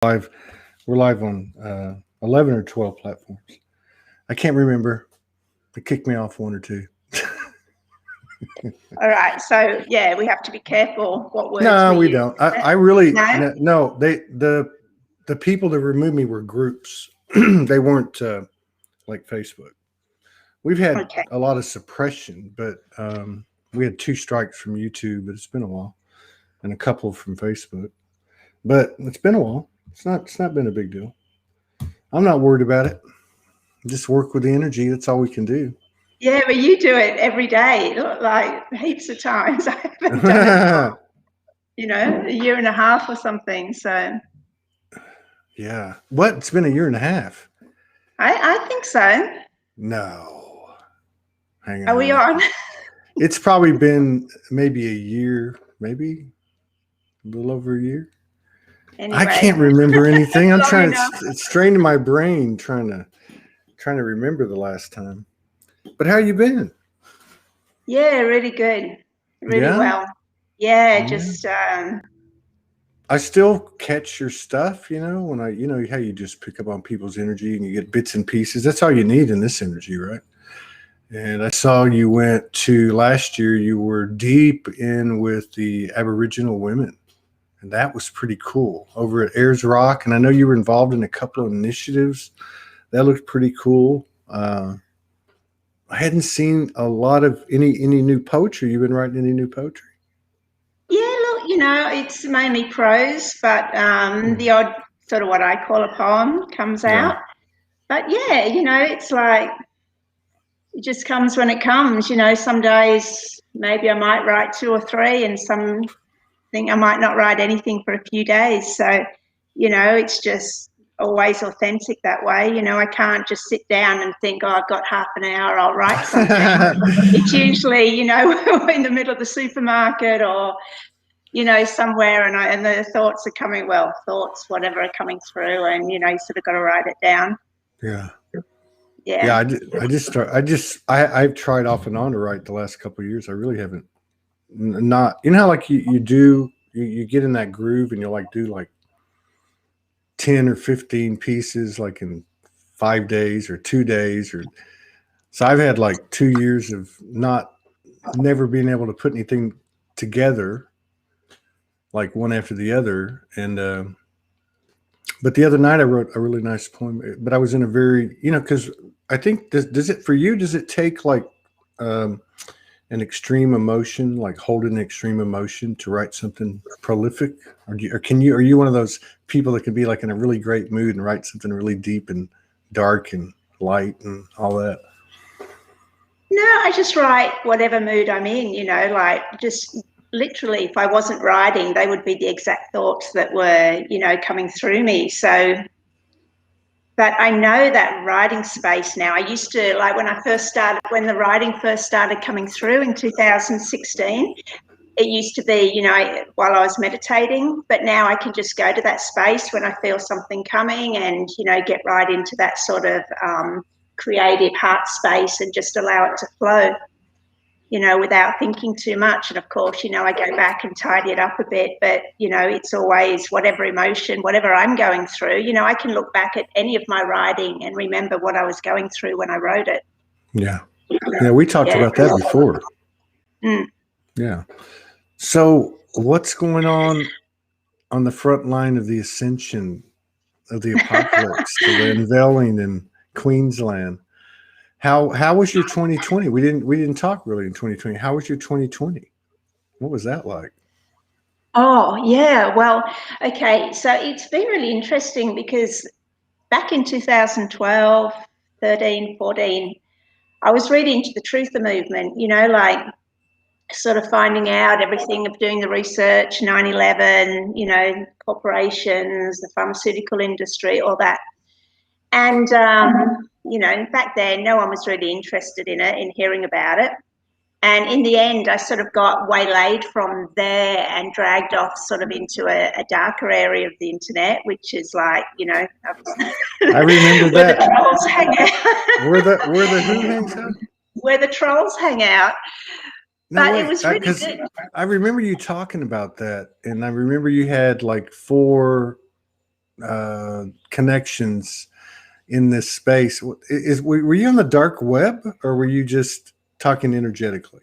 live. We're live on 11 or 12 platforms. I can't remember. They kicked me off one or two. All right. So yeah, we have to be careful what words. No, we use. don't. I really no. The people that removed me were groups. They weren't like Facebook. We've had a lot of suppression, but we had 2 strikes from YouTube, but it's been a while, and a couple from Facebook. But it's been a while. It's not been a big deal. I'm not worried about it. Just work with the energy. That's all we can do. Yeah, but you do it every day, like heaps of times. I haven't done it for, a year and a half or something. So yeah. What? It's been a year and a half. I think so. No. Hang on. Are we on? It's probably been maybe a year, maybe a little over a year. Anyway. I can't remember anything. I'm trying to it's straining my brain trying to remember the last time. But how you been? Yeah, really good. Really well. Yeah, just I still catch your stuff, when how you just pick up on people's energy and you get bits and pieces. That's all you need in this energy, right? And I saw you went to last year, you were deep in with the Aboriginal women. And that was pretty cool over at Ayers Rock. And I know you were involved in a couple of initiatives. That looked pretty cool. I hadn't seen a lot of any new poetry. You've been writing any new poetry? Yeah, look, it's mainly prose, but the odd sort of what I call a poem comes out. But yeah, it's like it just comes when it comes. Some days maybe I might write 2 or 3, and some think I might not write anything for a few days. So, it's just always authentic that way. I can't just sit down and think, I've got half an hour, I'll write something. It's usually, in the middle of the supermarket or, somewhere, and the thoughts are coming, whatever are coming through, and, you sort of got to write it down. Yeah. I've tried off and on to write the last couple of years. I really haven't. Not, how like you get in that groove and you'll like do like 10 or 15 pieces like in 5 days or 2 days, or so I've had like 2 years of never being able to put anything together like one after the other. And but the other night I wrote a really nice poem, but I was in a very, because I think does it take like an extreme emotion, like holding an extreme emotion to write something prolific? Or are you one of those people that can be like in a really great mood and write something really deep and dark and light and all that? No, I just write whatever mood I'm in, like just literally if I wasn't writing, they would be the exact thoughts that were, coming through me. So, but I know that writing space now. I used to, like when the writing first started coming through in 2016, it used to be, while I was meditating, but now I can just go to that space when I feel something coming and, get right into that sort of creative heart space and just allow it to flow, without thinking too much. And of course, I go back and tidy it up a bit, but, it's always whatever emotion, whatever I'm going through, I can look back at any of my writing and remember what I was going through when I wrote it. Yeah. Yeah. We talked about that before. Yeah. So what's going on the front line of the ascension of the apocalypse, the unveiling in Queensland? How was your 2020? We didn't talk really in 2020. How was your 2020? What was that like? Oh, yeah. Well, okay. So it's been really interesting because back in 2012, 13, 14, I was really into the truther movement, like sort of finding out everything of doing the research, 9/11, corporations, the pharmaceutical industry, all that. And, back then, no one was really interested in it, in hearing about it. And in the end, I sort of got waylaid from there and dragged off sort of into a darker area of the internet, which is like, I remember where that. the trolls hang out. Where the who hangs out? Where the trolls hang out. No, but wait, it was really good. I remember you talking about that, and I remember you had like 4 connections in this space. Were you on the dark web, or were you just talking energetically?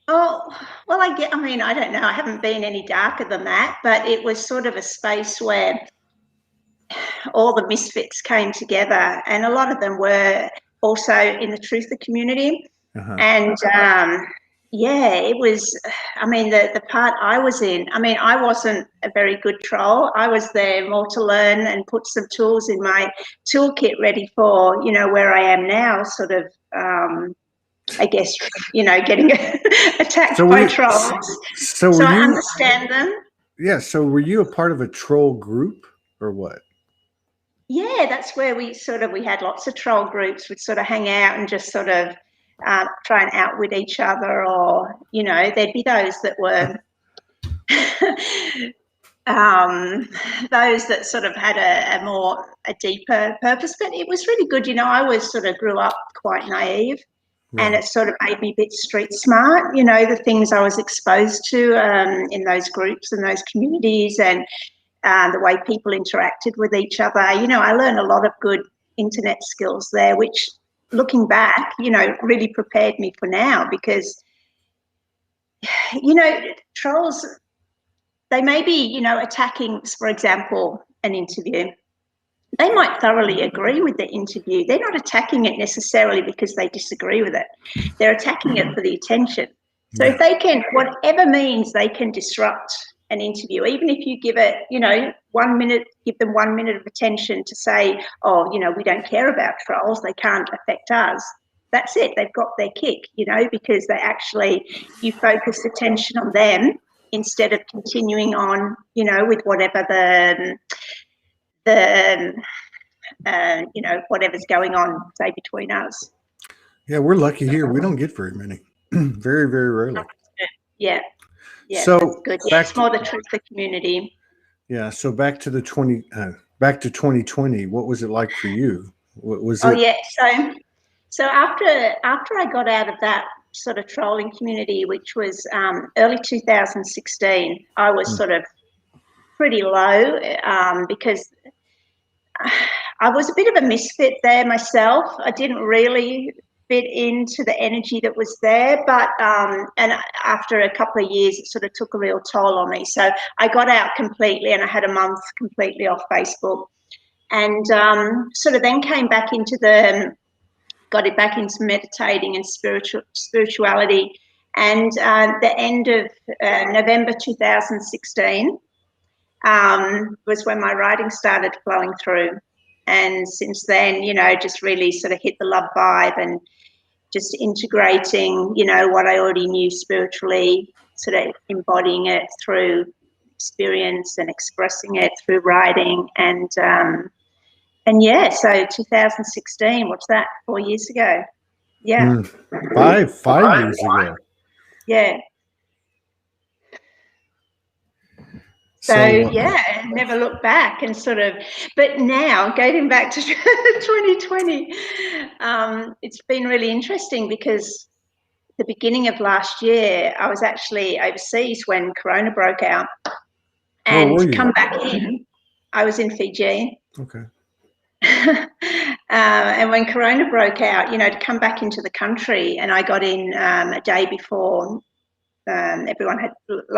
Oh, well, I don't know. I haven't been any darker than that, but it was sort of a space where all the misfits came together, and a lot of them were also in the truther community. And yeah, it was, the part I was in, I wasn't a very good troll. I was there more to learn and put some tools in my toolkit ready for, where I am now, sort of, I guess, getting attacked by trolls. So I understand them. Yeah. So were you a part of a troll group or what? Yeah, that's where we had lots of troll groups. We'd sort of hang out and just sort of try and outwit each other, or, there'd be those that were those that sort of had a deeper purpose. But it was really good. I was sort of grew up quite naive. Right. And it sort of made me a bit street smart, the things I was exposed to in those groups and those communities, and the way people interacted with each other. I learned a lot of good internet skills there, which, looking back, really prepared me for now, because, trolls, they may be, attacking, for example, an interview. They might thoroughly agree with the interview. They're not attacking it necessarily because they disagree with it. They're attacking it for the attention. So if they can, whatever means they can disrupt an interview, even if you give it, 1 minute, give them 1 minute of attention to say, oh, we don't care about trolls, they can't affect us. That's it. They've got their kick, because you focus attention on them instead of continuing on, with whatever whatever's going on, say, between us. Yeah, we're lucky here. We don't get very many. Very, very rarely. Yeah. Yeah, so that's good. Yeah, it's more the truther community. Yeah. So back to 2020. What was it like for you? What was it? Oh yeah. So after I got out of that sort of trolling community, which was early 2016, I was sort of pretty low because I was a bit of a misfit there myself. I didn't really fit into the energy that was there, but and after a couple of years, it sort of took a real toll on me. So I got out completely, and I had a month completely off Facebook, and sort of then came back into got it back into meditating and spirituality. And the end of November 2016 was when my writing started flowing through. And since then, just really sort of hit the love vibe and just integrating, what I already knew spiritually, sort of embodying it through experience and expressing it through writing. And yeah, so 2016, what's that, 4 years ago? Yeah. 5 years ago. Yeah. So yeah, never look back, and sort of, but now going back to 2020, it's been really interesting because the beginning of last year, I was actually overseas when Corona broke out, and to come back in, I was in Fiji. Okay. And when Corona broke out, to come back into the country, and I got in a day before, everyone had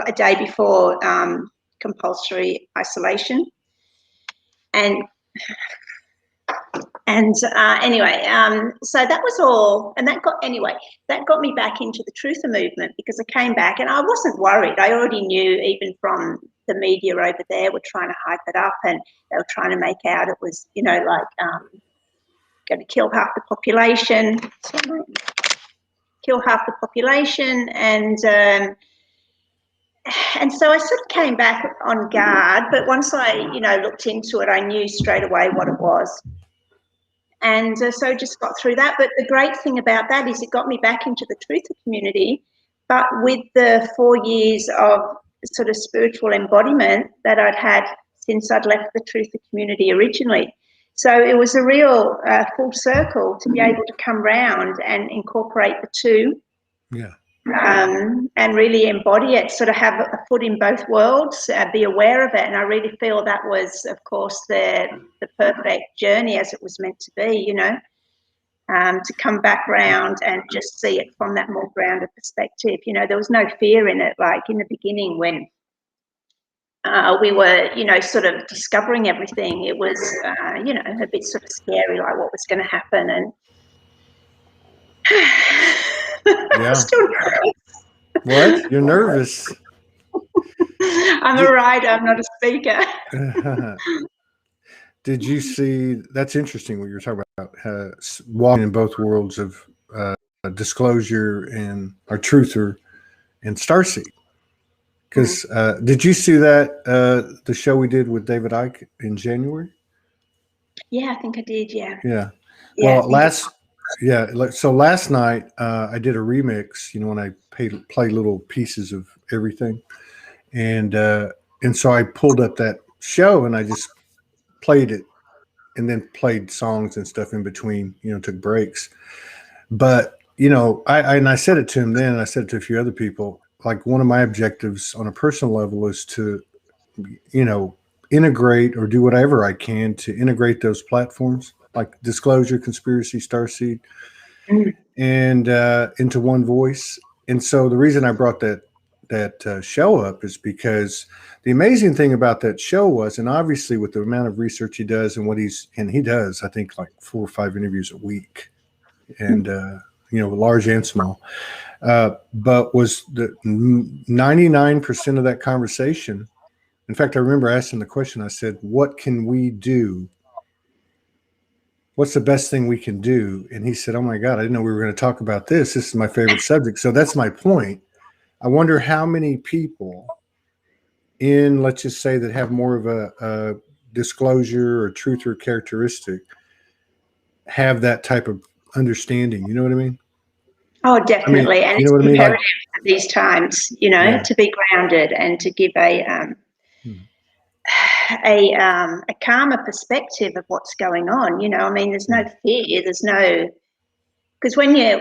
a day before compulsory isolation, and anyway, so that was all, and that got me back into the truther movement, because I came back and I wasn't worried. I already knew, even from the media over there were trying to hype it up, and they were trying to make out it was, going to kill half the population, and so I sort of came back on guard, but once I, looked into it, I knew straight away what it was. And so just got through that. But the great thing about that is it got me back into the truther community, but with the 4 years of sort of spiritual embodiment that I'd had since I'd left the truther community originally. So it was a real full circle to be able to come round and incorporate the two. Yeah. and really embody it, sort of have a foot in both worlds, be aware of it. And I really feel that was, of course, the perfect journey as it was meant to be, you know, to come back round and just see it from that more grounded perspective. You know, there was no fear in it, like in the beginning when we were, you know, sort of discovering everything. It was, you know, a bit sort of scary, like what was going to happen. And Yeah. still What? You're nervous? I'm a writer, I'm not a speaker. Did you see? That's interesting what you're talking about. Walking in both worlds of disclosure and our truther and starseed. Because did you see that the show we did with David Icke in January? Yeah, I think I did. Yeah. Yeah. Yeah. Well, so last night I did a remix. You know, when I play little pieces of everything, and so I pulled up that show and I just played it, and then played songs and stuff in between. You know, took breaks. But you know, I said it to him then, and I said it to a few other people. Like, one of my objectives on a personal level is to, you know, integrate or do whatever I can to integrate those platforms like Disclosure, Conspiracy, Starseed, and into one voice. And so the reason I brought that show up is because the amazing thing about that show was, and obviously with the amount of research he does and he does, I think, like 4 or 5 interviews a week, and you know, large and small. But was the 99% of that conversation. In fact, I remember asking the question, I said, what can we do? What's the best thing we can do? And he said, oh my God, I didn't know we were going to talk about this. This is my favorite subject. So that's my point. I wonder how many people let's just say, that have more of a disclosure or truth or characteristic have that type of understanding. You know what I mean? Oh, definitely. And you it's know what I mean? imperative at these times, you know, Yeah. to be grounded and to give a calmer perspective of what's going on. You know, I mean, there's no fear. There's no, because when you're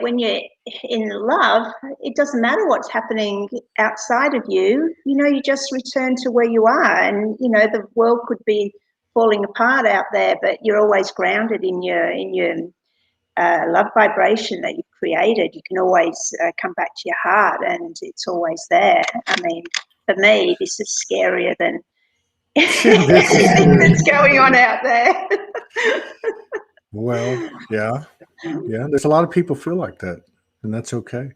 in love, it doesn't matter what's happening outside of you. You know, you just return to where you are, and you know, the world could be falling apart out there, but you're always grounded in your love vibration that you've created. You can always come back to your heart, and it's always there. I mean, for me, this is scarier than anything that's going on out there. Well, yeah. There's a lot of people feel like that, and that's okay.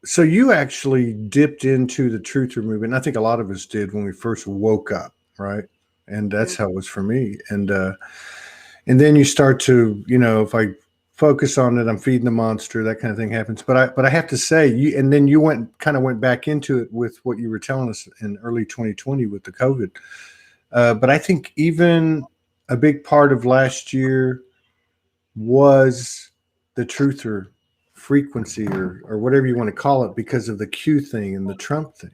So you actually dipped into the truther movement. I think a lot of us did when we first woke up, right? And that's how it was for me. And then you start to, you know, if I focus on it, I'm feeding the monster, that kind of thing happens. But I have to say, and then you went back into it with what you were telling us in early 2020 with the COVID. But I think even a big part of last year was the truther frequency, or whatever you want to call it, because of the Q thing and the Trump thing.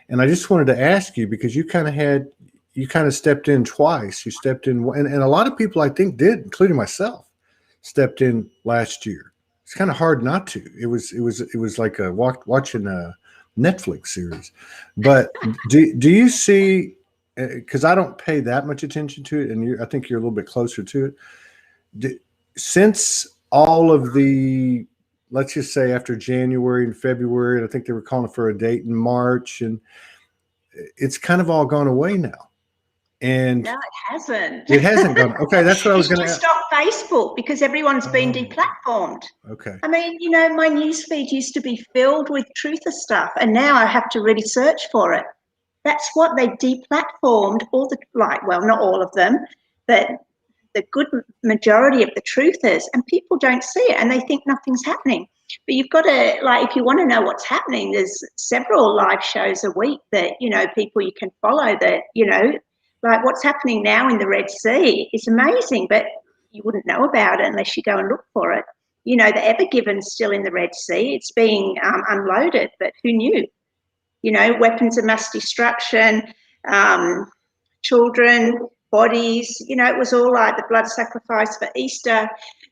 And I just wanted to ask you, because you kind of stepped in twice. You stepped in, and a lot of people, I think, did, including myself, stepped in last year. It's kind of hard not to. It was like watching a Netflix series. But do you see, because I don't pay that much attention to it, and I think you're a little bit closer to it. Since all of the, let's just say after January and February, and I think they were calling for a date in March, and it's kind of all gone away now. And no, it hasn't. It hasn't gone. Okay, that's what I was going to ask. It's just off Facebook because everyone's been deplatformed. Okay. I mean, you know, my newsfeed used to be filled with truther stuff, and now I have to really search for it. That's what they deplatformed all the, like, well, not all of them, but the good majority of the truthers, and people don't see it and they think nothing's happening. But you've got to, like, if you want to know what's happening, there's several live shows a week that, you know, people you can follow that, you know, like what's happening now in the Red Sea is amazing, but you wouldn't know about it unless you go and look for it. You know, the Ever Given's still in the Red Sea. It's being unloaded, but who knew? You know, weapons of mass destruction, children, bodies, you know, it was all like the blood sacrifice for Easter.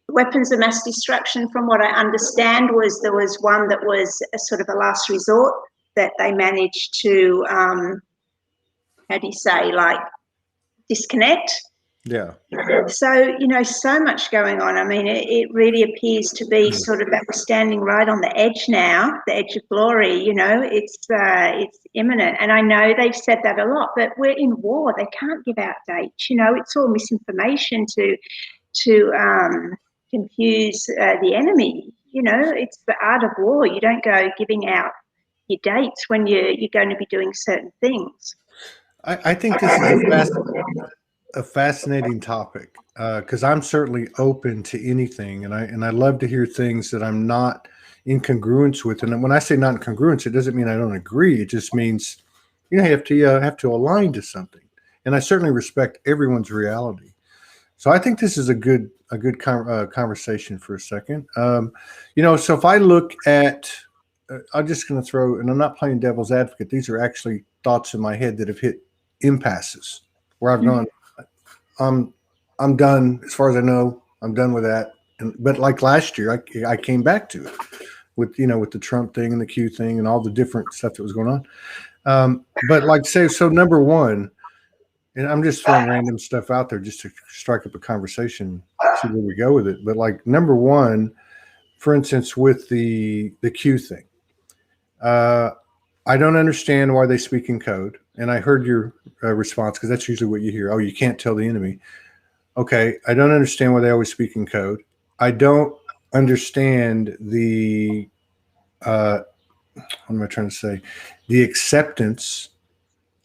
weapons of mass destruction, from what I understand, there was one that was a sort of a last resort that they managed to, how do you say, like disconnect. Yeah. So, you know, so much going on. I mean, it really appears to be sort of that we're standing right on the edge now, the edge of glory. You know, it's imminent. And I know they've said that a lot, but we're in war. They can't give out dates. You know, it's all misinformation to confuse the enemy. You know, it's the art of war. You don't go giving out your dates when you're going to be doing certain things. I think this is a fascinating topic, because I'm certainly open to anything, and I love to hear things that I'm not in congruence with. And when I say not in congruence, it doesn't mean I don't agree. It just means, you know, you have to align to something. And I certainly respect everyone's reality. So I think this is a good conversation for a second. You know, so if I look at, I'm just going to throw, and I'm not playing devil's advocate. These are actually thoughts in my head that have hit impasses where I've gone, I'm done. As far as I know, I'm done with that. But like last year, I came back to it with, you know, with the Trump thing and the Q thing and all the different stuff that was going on. But like say, so number one, and I'm just throwing random stuff out there just to strike up a conversation, see where we go with it. But like number one, for instance, with the Q thing, I don't understand why they speak in code. And I heard your response, because that's usually what you hear. Oh, you can't tell the enemy. Okay, I don't understand why they always speak in code. I don't understand the, what am I trying to say? The acceptance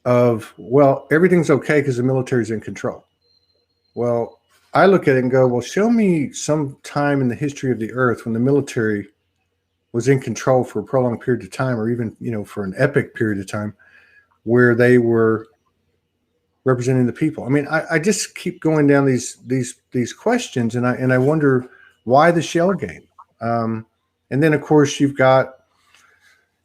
of, well, everything's okay because the military's in control. Well, I look at it and go, well, show me some time in the history of the earth when the military was in control for a prolonged period of time, or even, you know, for an epic period of time, where they were representing the people. I mean, I just keep going down these questions, and I wonder why the shell game. And then of course you've got,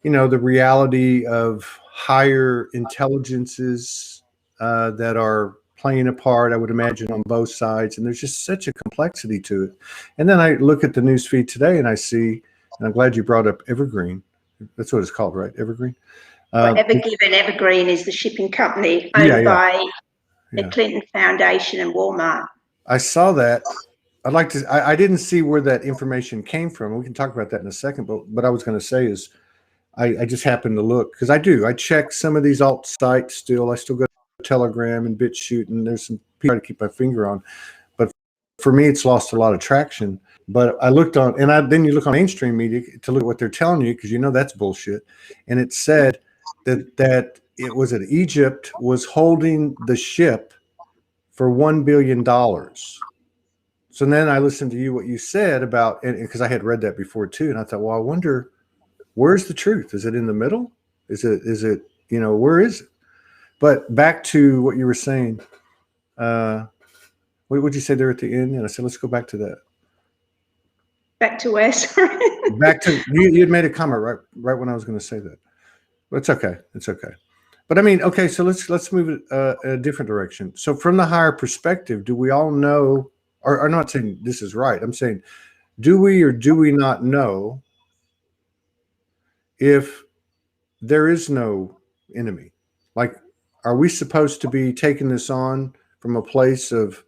you know, the reality of higher intelligences that are playing a part, I would imagine, on both sides. And there's just such a complexity to it. And then I look at the news feed today and I see, and I'm glad you brought up Evergreen. That's what it's called, right? Evergreen. Evergreen is the shipping company owned by the Clinton Foundation and Walmart. I saw that. I'd like to. I didn't see where that information came from. We can talk about that in a second. But what I was going to say is, I just happened to look, because I check some of these alt sites still. I still go to Telegram and BitChute, and there's some people to keep my finger on. But for me, it's lost a lot of traction. But I looked on, and then you look on mainstream media to look at what they're telling you, because you know that's bullshit. And it said that it was that Egypt was holding the ship for $1 billion. So then I listened to what you said about, and because I had read that before too, and I thought, well, I wonder, where's the truth? Is it in the middle? Is it, you know, where is it? But back to what you were saying, what would you say there at the end? And I said, let's go back to that. Back to where? Sorry. Back to, you had made a comment right when I was going to say that. But it's okay. It's okay. But I mean, okay, so let's move it a different direction. So from the higher perspective, do we all know, or I'm not saying this is right, I'm saying, do we or do we not know if there is no enemy? Like, are we supposed to be taking this on from a place of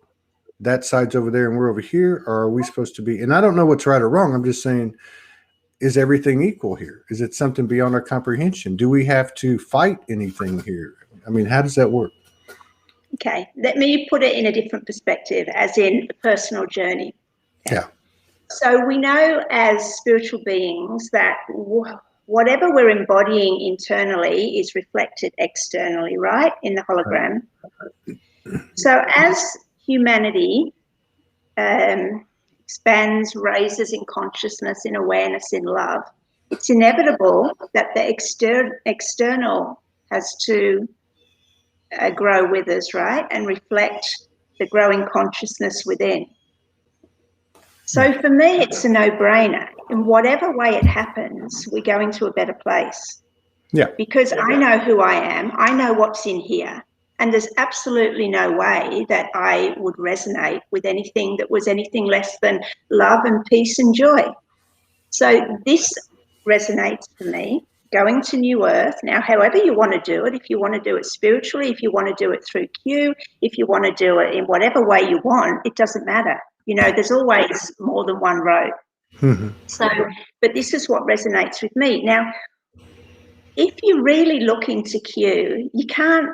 that side's over there and we're over here? Or are we supposed to be, and I don't know what's right or wrong, I'm just saying, is everything equal here? Is it something beyond our comprehension? Do we have to fight anything here? I mean, how does that work? Okay, let me put it in a different perspective, as in a personal journey. Okay. Yeah. So we know as spiritual beings that whatever we're embodying internally is reflected externally, right, in the hologram. So as humanity expands, raises in consciousness, in awareness, in love, it's inevitable that the external has to grow with us, right, and reflect the growing consciousness within. So for me, it's a no-brainer. In whatever way it happens, we're going to a better place. Yeah. Because I know who I am. I know what's in here. And there's absolutely no way that I would resonate with anything that was anything less than love and peace and joy. So this resonates for me, going to New Earth. Now, however you want to do it, if you want to do it spiritually, if you want to do it through Q, if you want to do it in whatever way you want, it doesn't matter. You know, there's always more than one road. So, but this is what resonates with me. Now, if you really look into Q, you can't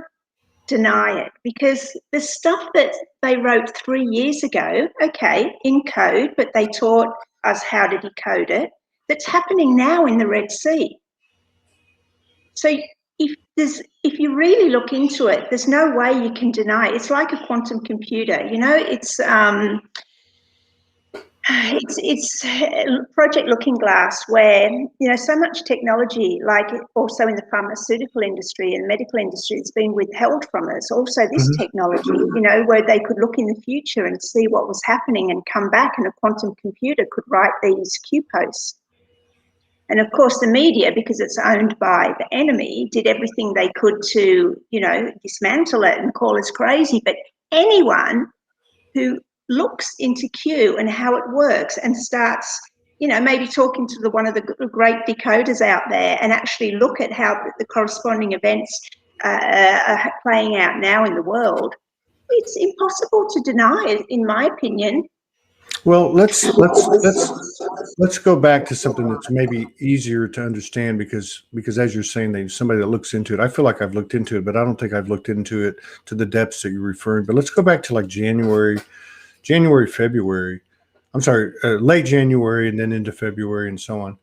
deny it, because the stuff that they wrote 3 years ago, okay, in code, but they taught us how to decode it, that's happening now in the Red Sea. So if you really look into it, there's no way you can deny it. It's like a quantum computer, you know, it's Project Looking Glass, where, you know, so much technology, like also in the pharmaceutical industry and medical industry, it's been withheld from us. Also this technology, you know, where they could look in the future and see what was happening and come back, and a quantum computer could write these Q posts. And of course the media, because it's owned by the enemy, did everything they could to, you know, dismantle it and call us crazy. But anyone who looks into Q and how it works and starts, you know, maybe talking to one of the great decoders out there, and actually look at how the corresponding events are playing out now in the world, it's impossible to deny it, in my opinion. Well, let's go back to something that's maybe easier to understand, because as you're saying, somebody that looks into it. I feel like I've looked into it, but I don't think I've looked into it to the depths that you're referring. But let's go back to like January, February. I'm sorry, late January and then into February and so on.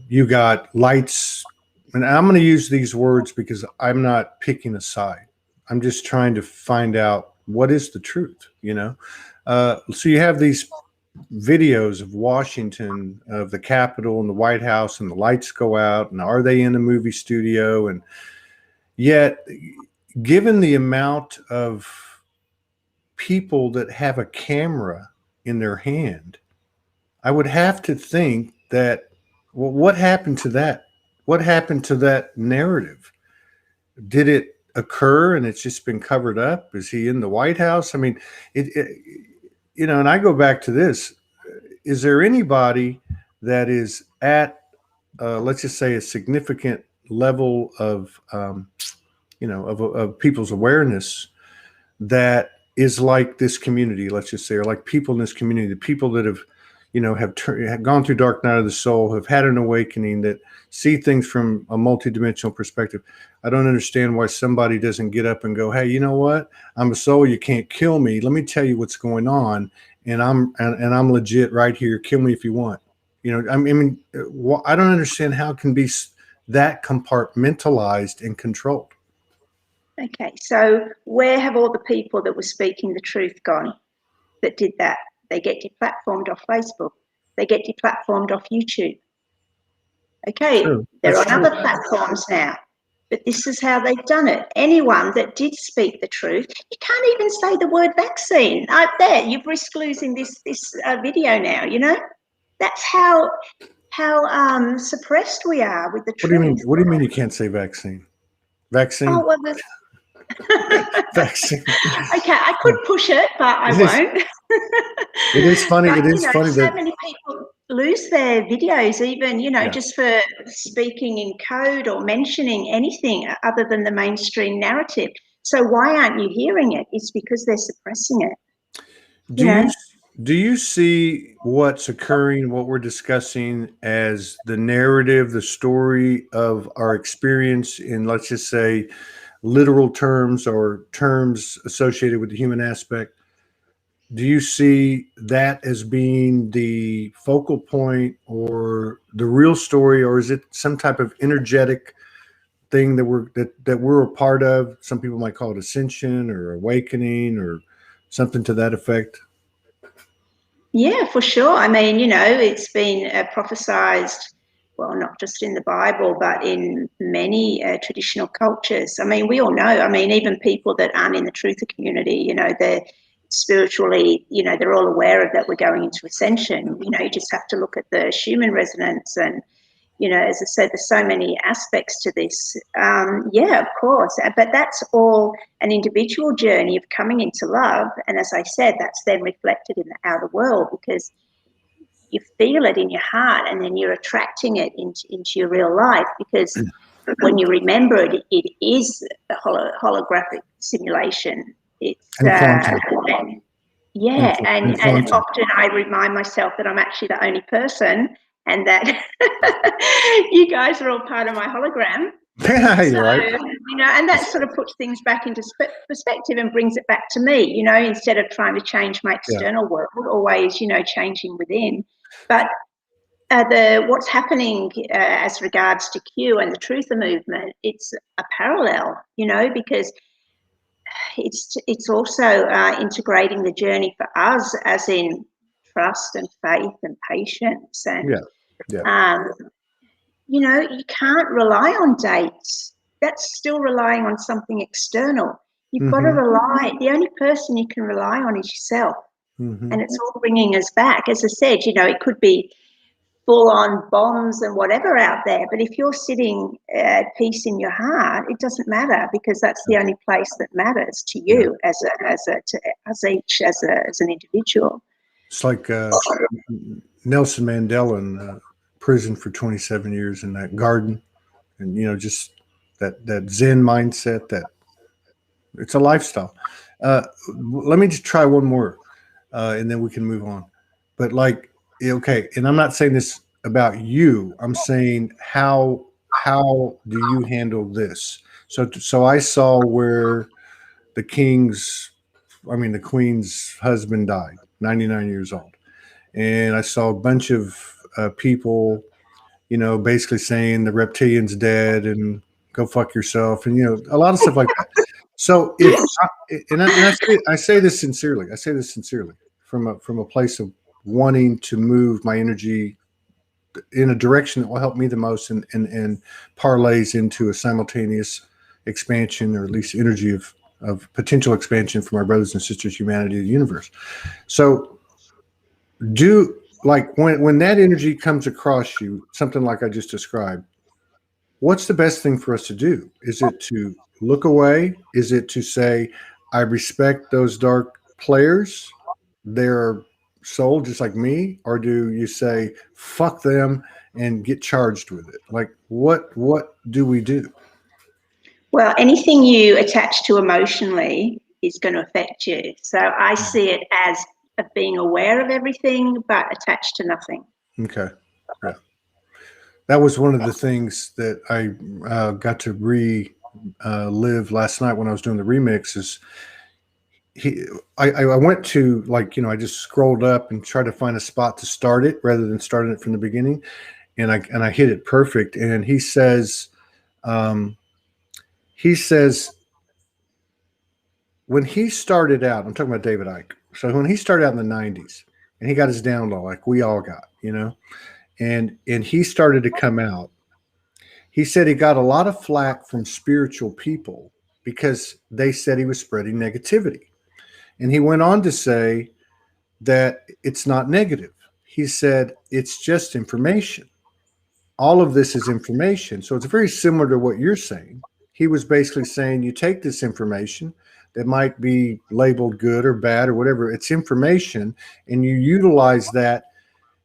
You got lights, and I'm going to use these words because I'm not picking a side. I'm just trying to find out what is the truth, you know? So you have these videos of Washington, of the Capitol and the White House, and the lights go out, and are they in a movie studio? And yet, given the amount of people that have a camera in their hand, I would have to think that, well, what happened to that? What happened to that narrative? Did it occur and it's just been covered up? Is he in the White House? I mean, you know, and I go back to this. Is there anybody that is at, let's just say, a significant level of, you know, of people's awareness that is like this community, let's just say, or like people in this community, the people that have, you know, have gone through dark night of the soul, have had an awakening, that see things from a multidimensional perspective? I don't understand why somebody doesn't get up and go, hey, you know what? I'm a soul. You can't kill me. Let me tell you what's going on. And I'm legit right here. Kill me if you want. You know, I mean, I don't understand how it can be that compartmentalized and controlled. Okay, so where have all the people that were speaking the truth gone that did that? They get deplatformed off Facebook. They get deplatformed off YouTube. Okay, they're on other platforms now, but this is how they've done it. Anyone that did speak the truth, you can't even say the word vaccine. There, you've risked losing this video now, you know? That's how suppressed we are with the truth. What do you mean you can't say vaccine? Vaccine? Oh, well, vaccine. Okay, I could push it, but I won't. It is funny. But, it is funny so that many people lose their videos, even, you know, just for speaking in code or mentioning anything other than the mainstream narrative. So why aren't you hearing it? It's because they're suppressing it. Do you see what's occurring, what we're discussing, as the narrative, the story of our experience in, let's just say, literal terms or terms associated with the human aspect? Do you see that as being the focal point or the real story, or is it some type of energetic thing that we're a part of? Some people might call it ascension or awakening or something to that effect. Yeah, for sure. I mean, you know, it's been prophesized, well, not just in the Bible, but in many traditional cultures. I mean, we all know, I mean, even people that aren't in the truther community, you know, they're spiritually, you know, they're all aware of that we're going into ascension. You know, you just have to look at the Schumann resonance and, you know, as I said, there's so many aspects to this. Yeah, of course. But that's all an individual journey of coming into love. And as I said, that's then reflected in the outer world, because you feel it in your heart and then you're attracting it into your real life, because when you remember it, it is a holographic simulation. It's yeah, and often I remind myself that I'm actually the only person, and that you guys are all part of my hologram. Yeah, you're right. You know, and that sort of puts things back into perspective and brings it back to me, you know, instead of trying to change my external world, always, you know, changing within. But what's happening as regards to Q and the Truther movement, it's a parallel, you know, because it's also integrating the journey for us, as in trust and faith and patience, and you know, you can't rely on dates. That's still relying on something external. You've got to rely. The only person you can rely on is yourself, and it's all bringing us back. As I said, you know, it could be full-on bombs and whatever out there, but if you're sitting at peace in your heart, it doesn't matter, because that's the only place that matters to you as an individual. It's like Nelson Mandela in prison for 27 years in that garden, and you know, just that Zen mindset. That it's a lifestyle. Let me just try one more, and then we can move on. But like, okay, and I'm not saying this about you. I'm saying how do you handle this? So I saw where the Queen's husband died, 99 years old, and I saw a bunch of people, you know, basically saying the reptilian's dead and go fuck yourself, and you know, a lot of stuff like that. So I say this sincerely. I say this sincerely from a place of wanting to move my energy in a direction that will help me the most, and parlays into a simultaneous expansion, or at least energy of potential expansion for my brothers and sisters, humanity, the universe. So like when that energy comes across you, something like I just described, what's the best thing for us to do? Is it to look away? Is it to say, I respect those dark players, they're soul just like me? Or do you say, fuck them and get charged with it? Like, what do we do? Well, anything you attach to emotionally is going to affect you. So I see it as being aware of everything, but attached to nothing. Okay. Yeah. That was one of the things that I got to live last night when I was doing the remix. Is I went to, like, you know, I just scrolled up and tried to find a spot to start it rather than starting it from the beginning, and I hit it perfect. And he says when he started out, I'm talking about David Icke. So when he started out in the 90s and he got his download, like we all got, you know, and he started to come out, he said he got a lot of flack from spiritual people because they said he was spreading negativity. And he went on to say that it's not negative. He said it's just information. All of this is information. So it's very similar to what you're saying. He was basically saying you take this information that might be labeled good or bad or whatever, it's information, and you utilize that.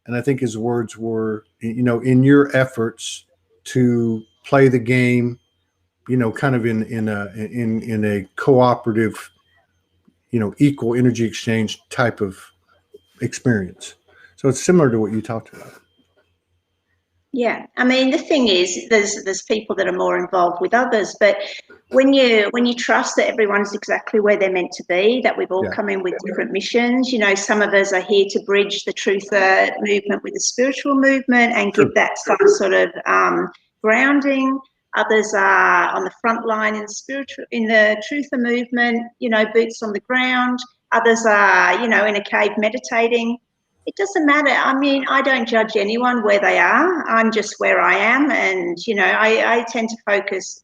And I think his words were, you know, in your efforts to play the game, you know, kind of in a cooperative, you know, equal energy exchange type of experience. So it's similar to what you talked about. Yeah, I mean, the thing is, there's people that are more involved with others, but when you trust that everyone's exactly where they're meant to be, that we've all come in with different missions, you know, some of us are here to bridge the Truther movement with the spiritual movement and give that some sort of grounding. Others are on the front line in the Truther movement, you know, boots on the ground. Others are, you know, in a cave meditating. It doesn't matter. I mean, I don't judge anyone where they are. I'm just where I am. And, you know, I tend to focus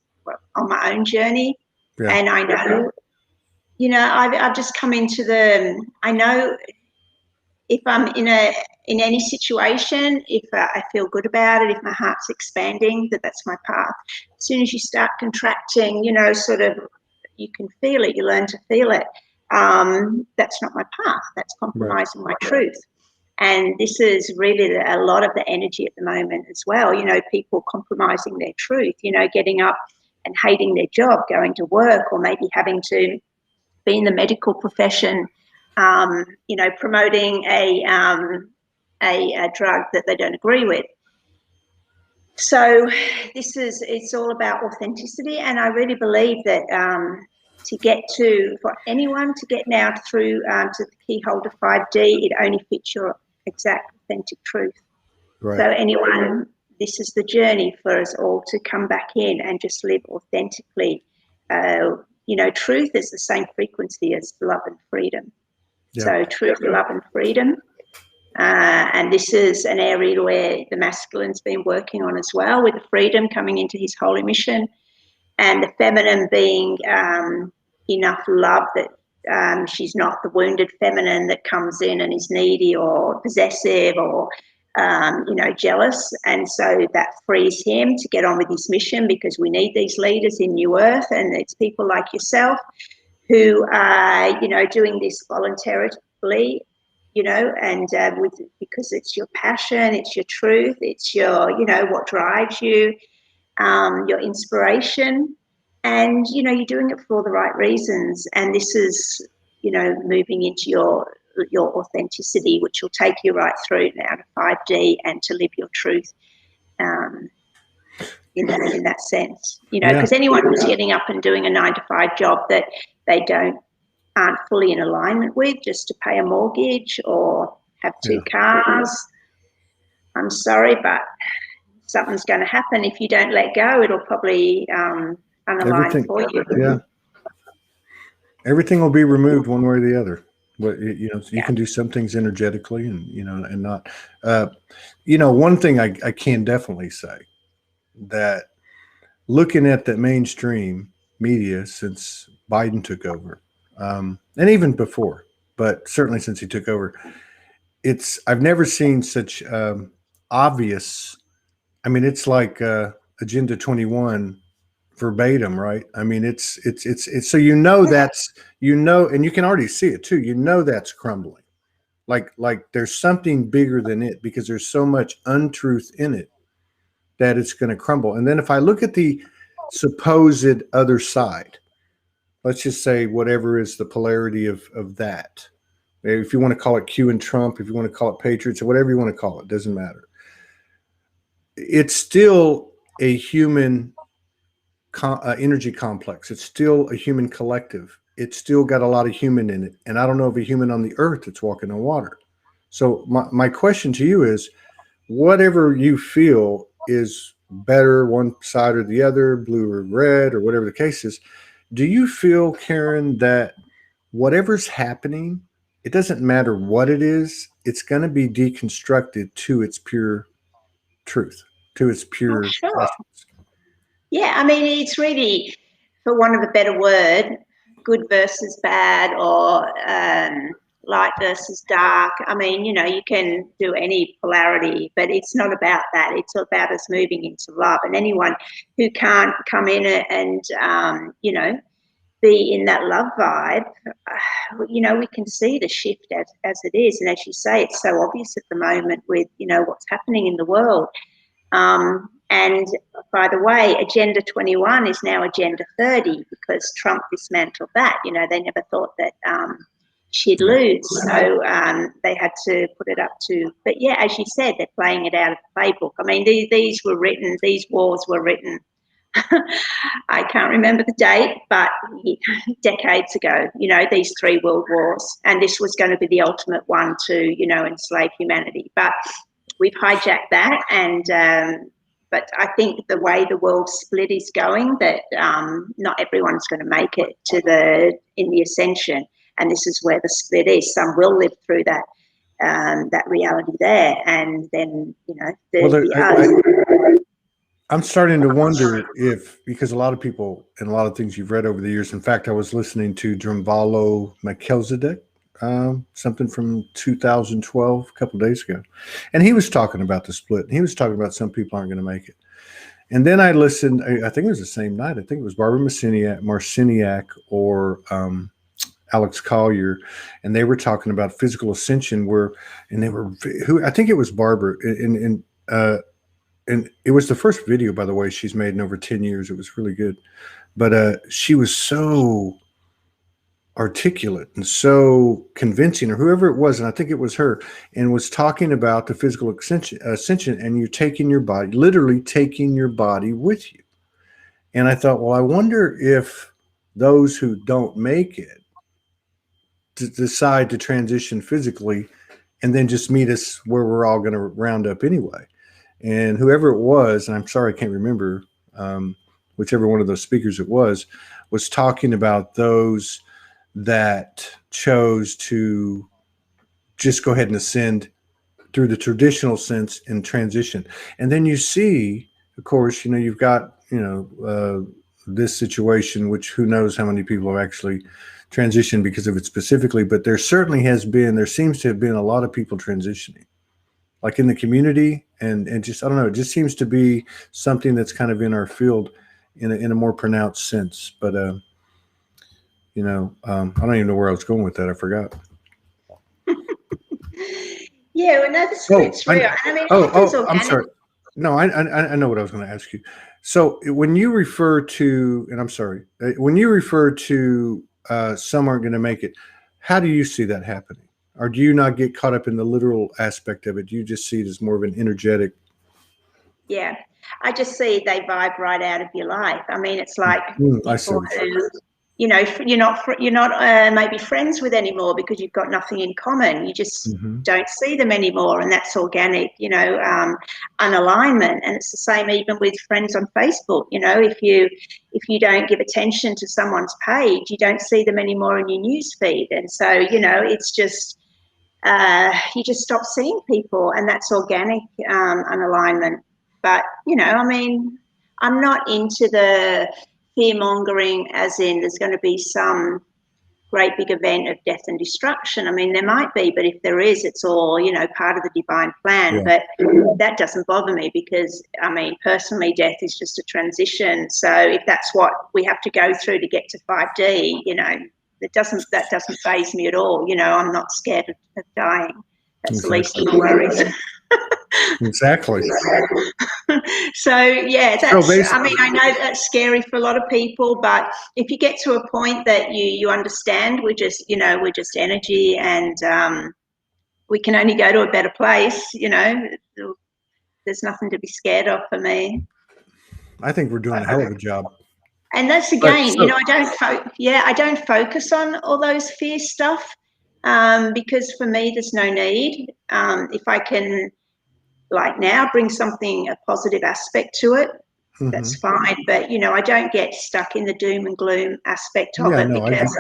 on my own journey. Yeah. And I know, you know, I've just come into I know, if I'm in any situation, if I feel good about it, if my heart's expanding, that's my path. As soon as you start contracting, sort of, you can feel it, you learn to feel it. That's not my path. That's compromising my truth. And this is really a lot of the energy at the moment as well. People compromising their truth, getting up and hating their job, going to work, or maybe having to be in the medical profession, promoting a drug that they don't agree with. So it's all about authenticity. And I really believe that for anyone to get now through to the keyhole to 5D, it only fits your exact authentic truth. Right. So anyone, this is the journey for us all to come back in and just live authentically. Truth is the same frequency as love and freedom. Yeah. So truth, love and freedom. And this is an area where the masculine's been working on as well, with the freedom coming into his holy mission, and the feminine being enough love that she's not the wounded feminine that comes in and is needy or possessive or jealous. And so that frees him to get on with his mission, because we need these leaders in New Earth, and it's people like yourself who are, doing this voluntarily, because it's your passion, it's your truth, it's your, what drives you, your inspiration, and, you're doing it for all the right reasons. And this is, moving into your authenticity, which will take you right through now to 5D and to live your truth in that sense, because anyone who's getting up and doing a 9-to-5 job that they aren't fully in alignment with, just to pay a mortgage or have 2 cars, I'm sorry, but something's going to happen. If you don't let go, it'll probably unalign for you. Yeah. Everything will be removed one way or the other. But you can do some things energetically, and and not. One thing I can definitely say, that looking at the mainstream media since Biden took over, and even before, but certainly since he took over, I've never seen such obvious. I mean, it's like Agenda 21 verbatim, right? I mean, it's so that's, and you can already see it too. That's crumbling. Like there's something bigger than it, because there's so much untruth in it that it's going to crumble. And then if I look at the supposed other side, let's just say whatever is the polarity of that. If you want to call it Q and Trump, if you want to call it Patriots, or whatever you want to call it, doesn't matter. It's still a human energy complex. It's still a human collective. It's still got a lot of human in it. And I don't know of a human on the earth that's walking on water. So my question to you is, whatever you feel is better, one side or the other, blue or red, or whatever the case is, do you feel, Karen, that whatever's happening, it doesn't matter what it is, it's going to be deconstructed to its pure truth, to its pure essence? Yeah, I mean, it's really, for want of a better word, good versus bad, or light versus dark. I mean, you can do any polarity, but it's not about that. It's about us moving into love. And anyone who can't come in and, be in that love vibe, we can see the shift as it is. And as you say, it's so obvious at the moment with, what's happening in the world. And by the way, Agenda 21 is now Agenda 30, because Trump dismantled that. They never thought that she'd lose. So they had to put it up to, but yeah, as you said, they're playing it out of the playbook. I mean, these wars were written, I can't remember the date, but decades ago, these 3 world wars. And this was going to be the ultimate one to, enslave humanity. But we've hijacked that, and but I think the way the world split is going, that not everyone's going to make it in the ascension, and this is where the split is. Some will live through that reality there, and then I'm starting to wonder if, because a lot of people and a lot of things you've read over the years. In fact, I was listening to Drumvalo Melchizedek. something from 2012, a couple of days ago, and he was talking about the split. And he was talking about some people aren't going to make it. And then I listened. I think it was the same night. I think it was Barbara Marciniak or Alex Collier, and they were talking about physical ascension. And they were who I think it was Barbara, and it was the first video, by the way, she's made in over 10 years. It was really good, but she was so articulate and so convincing, or whoever it was, and I think it was her, and was talking about the physical ascension, and you're taking your body, literally taking your body with you. And I thought, well, I wonder if those who don't make it decide to transition physically and then just meet us where we're all going to round up anyway. And whoever it was, and I'm sorry, I can't remember, whichever one of those speakers it was talking about those that chose to just go ahead and ascend through the traditional sense and transition. And then you see, of course, you've got, this situation, which who knows how many people have actually transitioned because of it specifically, but there seems to have been a lot of people transitioning, like in the community, and just, I don't know, it just seems to be something that's kind of in our field in a more pronounced sense. But, I don't even know where I was going with that. I forgot. Yeah, well, no, the split's real. I'm sorry. No, I know what I was going to ask you. So when you refer to, and I'm sorry, when you refer to some aren't going to make it, how do you see that happening? Or do you not get caught up in the literal aspect of it? Do you just see it as more of an energetic? Yeah, I just see they vibe right out of your life. I mean, it's like people who, you're not maybe friends with anymore because you've got nothing in common. You just don't see them anymore, and that's organic. Unalignment, and it's the same even with friends on Facebook. If you don't give attention to someone's page, you don't see them anymore in your news feed, and so it's just you just stop seeing people, and that's organic unalignment. But I'm not into the fear-mongering as in there's going to be some great big event of death and destruction. I mean, there might be, but if there is, it's all, part of the divine plan. Yeah. But that doesn't bother me because, personally, death is just a transition. So if that's what we have to go through to get to 5D, that doesn't faze me at all. I'm not scared of dying. That's the least of my worries. Exactly. So yeah, I know that's scary for a lot of people, but if you get to a point that you understand we're just energy, and we can only go to a better place, there's nothing to be scared of for me. I think we're doing a hell of a job. And that's again, I don't focus on all those fear stuff because for me there's no need. If I can, like now, bring a positive aspect to it, that's fine. But, I don't get stuck in the doom and gloom aspect of it because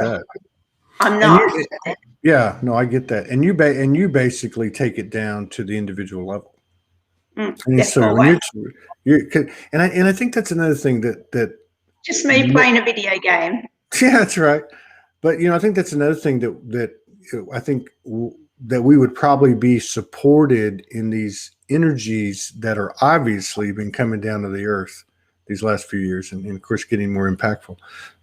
I'm not. I get that. And you basically take it down to the individual level. And so when I think that's another thing that just me playing a video game. Yeah, that's right. But, I think that's another thing that I think that we would probably be supported in these energies that are obviously been coming down to the earth these last few years, and of course getting more impactful.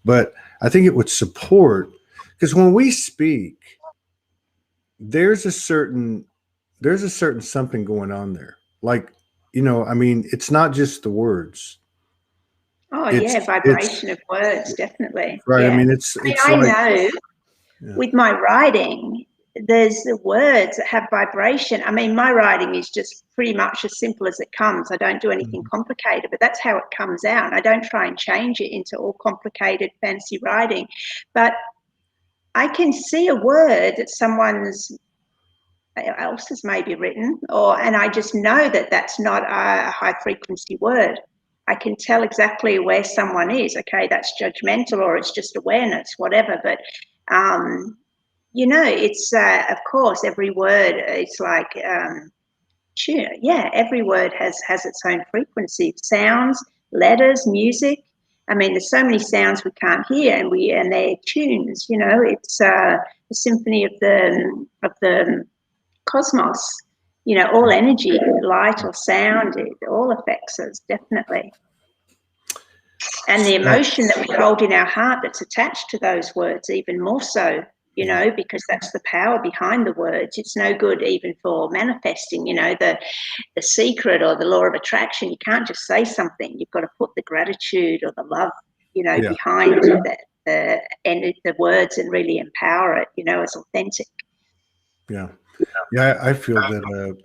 But I think it would support, because when we speak, there's a certain something going on there. Like, it's not just the words. Oh, vibration of words, definitely. Right. Yeah. I know with my writing, there's the words that have vibration. My writing is just pretty much as simple as it comes. I don't do anything complicated, but that's how it comes out. I don't try and change it into all complicated, fancy writing. But I can see a word that someone else has maybe written, and I just know that that's not a high frequency word. I can tell exactly where someone is. Okay, that's judgmental, or it's just awareness, whatever. But it's of course every word is like every word has its own frequency, sounds, letters, music, I mean, there's so many sounds we can't hear, and they're tunes. You know, it's the symphony of the cosmos. You know, all energy, light or sound, it all affects us, definitely. And the emotion that we hold in our heart that's attached to those words, even more so, you know, because that's the power behind the words. It's no good even for manifesting, you know, the secret or the law of attraction. You can't just say something. You've got to put the gratitude or the love, you know, behind the words and really empower it, you know, as authentic. Yeah. Yeah, I feel that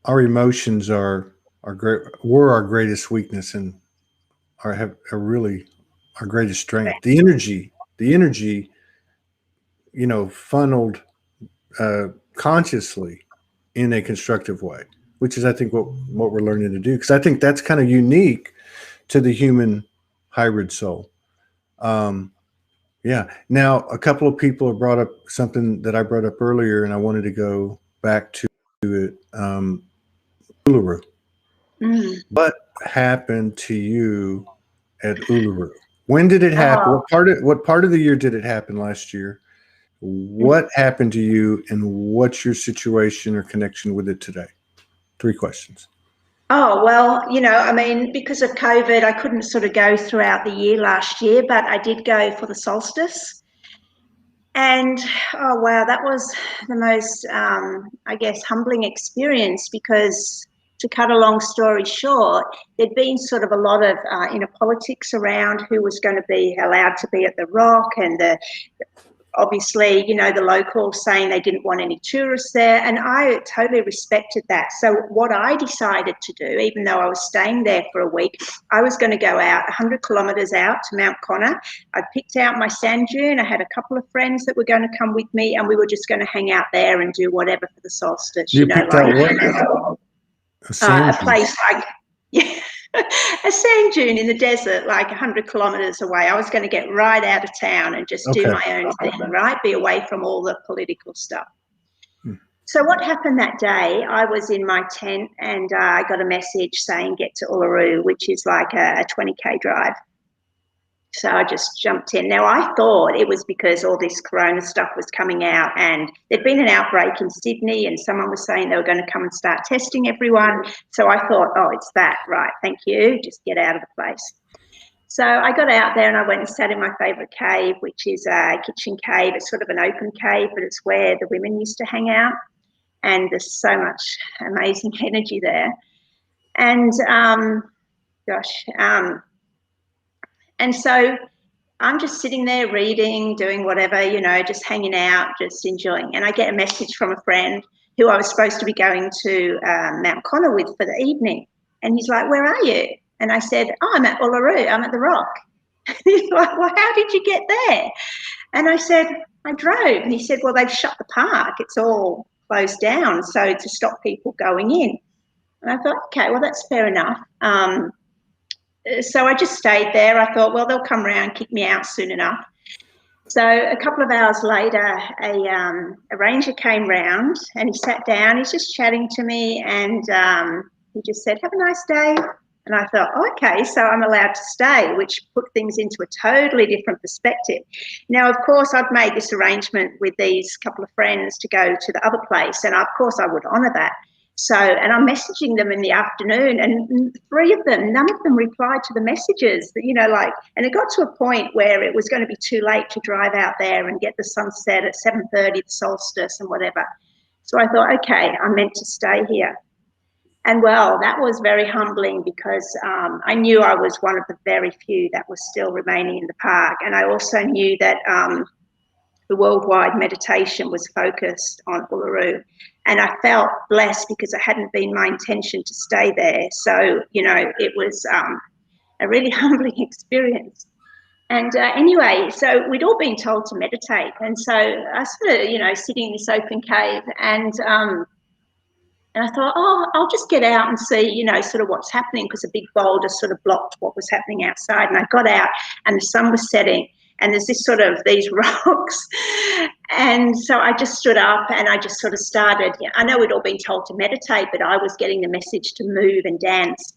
our emotions are were our greatest weakness and are really our greatest strength. The energy, you know, funneled consciously in a constructive way, which is, I think, what we're learning to do. Because I think that's kind of unique to the human hybrid soul. Yeah. Now, a couple of people have brought up something that I brought up earlier, and I wanted to go back to it. Uluru. What happened to you at Uluru? When did it happen? What part of the year did it happen last year? What happened to you, and what's your situation or connection with it today? 3 questions. Oh, well, you know, I mean, because of COVID, I couldn't sort of go throughout the year last year, but I did go for the solstice. And, oh, wow, that was the most, I guess, humbling experience, because to cut a long story short, there'd been sort of a lot of inner politics around who was going to be allowed to be at the Rock, and obviously, you know, the locals saying they didn't want any tourists there, and I totally respected that. So what I decided to do, even though I was staying there for a week, I was going to go out 100 kilometres out to Mount Connor. I picked out my sand dune. I had a couple of friends that were going to come with me, and we were just going to hang out there and do whatever for the solstice. You picked out what? A place like, yeah, a sand dune in the desert, like 100 kilometres away. I was going to get right out of town and just do my own thing, right? Be away from all the political stuff. So what happened that day, I was in my tent, and I got a message saying get to Uluru, which is like a 20K drive. So I just jumped in. Now, I thought it was because all this corona stuff was coming out, and there'd been an outbreak in Sydney, and someone was saying they were going to come and start testing everyone. So I thought, oh, it's that, right, thank you, just get out of the place. So I got out there and I went and sat in my favourite cave, which is a kitchen cave. It's sort of an open cave, but it's where the women used to hang out, and there's so much amazing energy there. And and so I'm just sitting there reading, doing whatever, you know, just hanging out, just enjoying. And I get a message from a friend who I was supposed to be going to Mount Connor with for the evening. And he's like, where are you? And I said, oh, I'm at Uluru, I'm at the Rock. He's like, well, how did you get there? And I said, I drove. And he said, well, they've shut the park. It's all closed down, so to stop people going in. And I thought, okay, well, that's fair enough. So I just stayed there. I thought, well, they'll come around, kick me out soon enough. So a couple of hours later, a ranger came round, and he sat down. He's just chatting to me, and he just said, have a nice day. And I thought, oh, okay, so I'm allowed to stay, which put things into a totally different perspective. Now, of course, I've made this arrangement with these couple of friends to go to the other place, and of course I would honour that. So, and I'm messaging them in the afternoon, and 3 of them, none of them replied to the messages, you know, like, and it got to a point where it was going to be too late to drive out there and get the sunset at 7:30, the solstice and whatever. So I thought, okay, I'm meant to stay here. And well, that was very humbling, because I knew I was one of the very few that was still remaining in the park. And I also knew that the worldwide meditation was focused on Uluru. And I felt blessed because it hadn't been my intention to stay there. So, you know, it was a really humbling experience. And anyway, so we'd all been told to meditate. And so I sort of, you know, sitting in this open cave, and I thought, oh, I'll just get out and see, you know, sort of what's happening, because a big boulder sort of blocked what was happening outside. And I got out, and the sun was setting, and there's this sort of these rocks. And so I just stood up, and I just sort of started. I know we'd all been told to meditate, but I was getting the message to move and dance.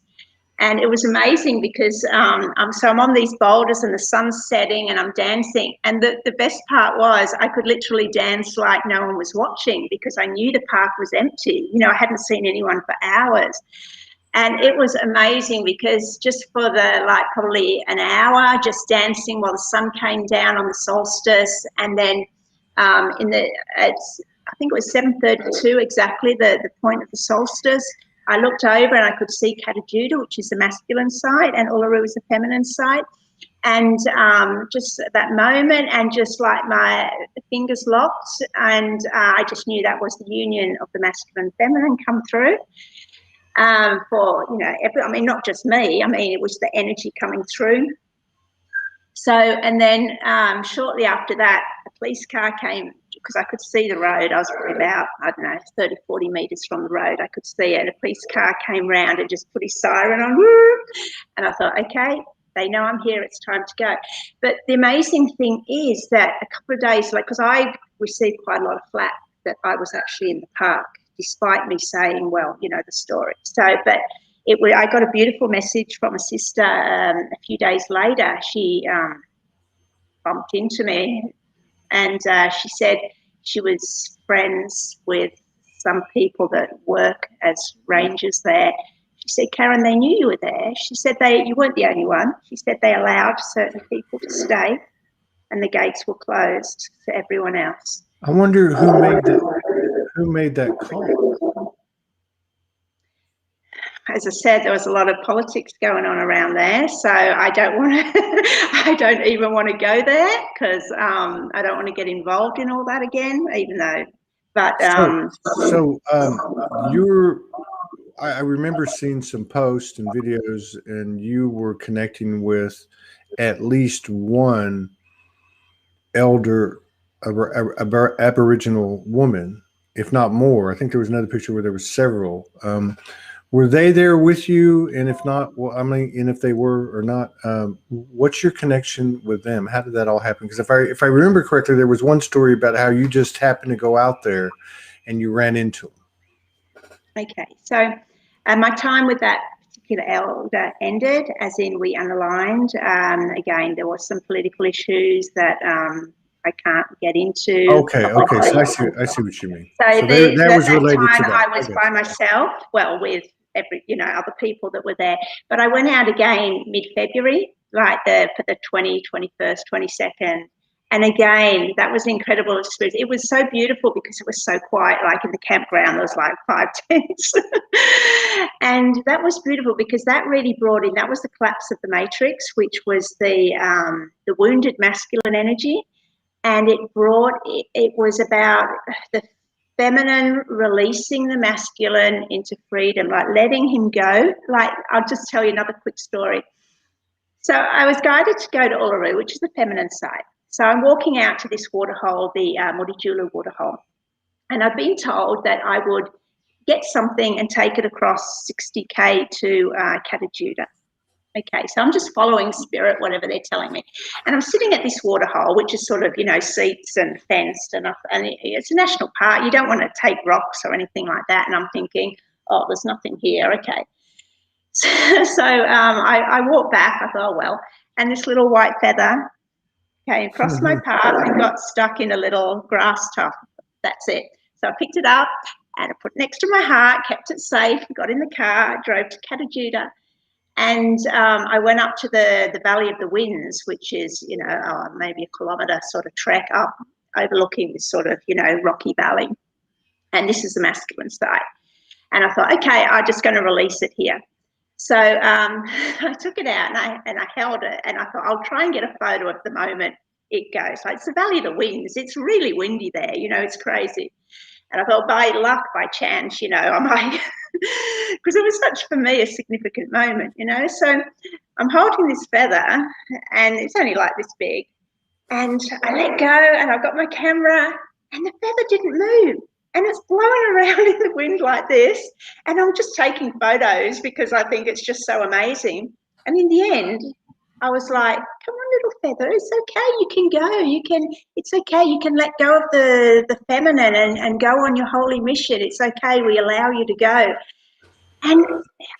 And it was amazing because so I'm on these boulders and the sun's setting and I'm dancing. And the best part was I could literally dance like no one was watching because I knew the park was empty. You know, I hadn't seen anyone for hours. And it was amazing because just for the, like, probably an hour just dancing while the sun came down on the solstice. And then I think it was 7:32 exactly, the point of the solstice. I looked over and I could see Katajuda, which is the masculine side, and Uluru is the feminine side. And just at that moment, and just like my fingers locked, and I just knew that was the union of the masculine and feminine come through. For, you know, I mean, not just me, I mean, it was the energy coming through. So, and then shortly after that, a police car came, because I could see the road. I was probably about, I don't know, 30, 40 metres from the road. I could see it. A police car came round and just put his siren on. And I thought, okay, they know I'm here. It's time to go. But the amazing thing is that a couple of days later, because I received quite a lot of flack that I was actually in the park, despite me saying, well, you know, the story. So, but I got a beautiful message from a sister a few days later. She bumped into me and she said she was friends with some people that work as rangers there. She said, Karen, they knew you were there. She said you weren't the only one. She said they allowed certain people to stay and the gates were closed to everyone else. I wonder who made that call. As I said, there was a lot of politics going on around there, so I don't want to. I don't even want to go there because I don't want to get involved in all that again. Even though, but I remember seeing some posts and videos, and you were connecting with at least one elder Aboriginal woman, if not more. I think there was another picture where there was several. Were they there with you? And if not, well, I mean, and if they were or not, what's your connection with them? How did that all happen? Because if I remember correctly, there was one story about how you just happened to go out there and you ran into them. Okay, so my time with that particular elder ended, as in we unaligned. Again, there was some political issues that I can't get into. Okay. So I see what you mean. So that was related to that. I was by myself, well, with other people that were there. But I went out again mid-February, like for the 20th, 21st, 22nd. And again, that was an incredible experience. It was so beautiful because it was so quiet, like in the campground, there was like 5 tents. And that was beautiful because that really brought in, that was the collapse of the matrix, which was the wounded masculine energy. And it was about the feminine releasing the masculine into freedom, like letting him go. Like, I'll just tell you another quick story. So I was guided to go to Uluru, which is the feminine side. So I'm walking out to this waterhole, the Mudijulu waterhole. And I've been told that I would get something and take it across 60K to Katajuda. Okay, so I'm just following spirit, whatever they're telling me. And I'm sitting at this waterhole, which is sort of, seats and fenced, and it's a national park. You don't want to take rocks or anything like that. And I'm thinking, oh, there's nothing here. Okay. So I walked back. I thought, oh, well. And this little white feather came across my path and got stuck in a little grass tuft. That's it. So I picked it up and I put it next to my heart, kept it safe, got in the car, drove to Katajuda. And I went up to the Valley of the Winds, which is, maybe a kilometre sort of trek up, overlooking this sort of, rocky valley. And this is the masculine side. And I thought, okay, I'm just going to release it here. So I took it out and I held it, and I thought, I'll try and get a photo of the moment it goes. Like, it's the Valley of the Winds. It's really windy there, it's crazy. And I thought, by luck, by chance, I might, because it was such, for me, a significant moment, So I'm holding this feather, and it's only like this big. And I let go, and I got my camera, and the feather didn't move. And it's blowing around in the wind like this. And I'm just taking photos because I think it's just so amazing. And in the end, I was like, come on, little feather, it's okay, you can go, it's okay, you can let go of the feminine and go on your holy mission. It's okay, we allow you to go. And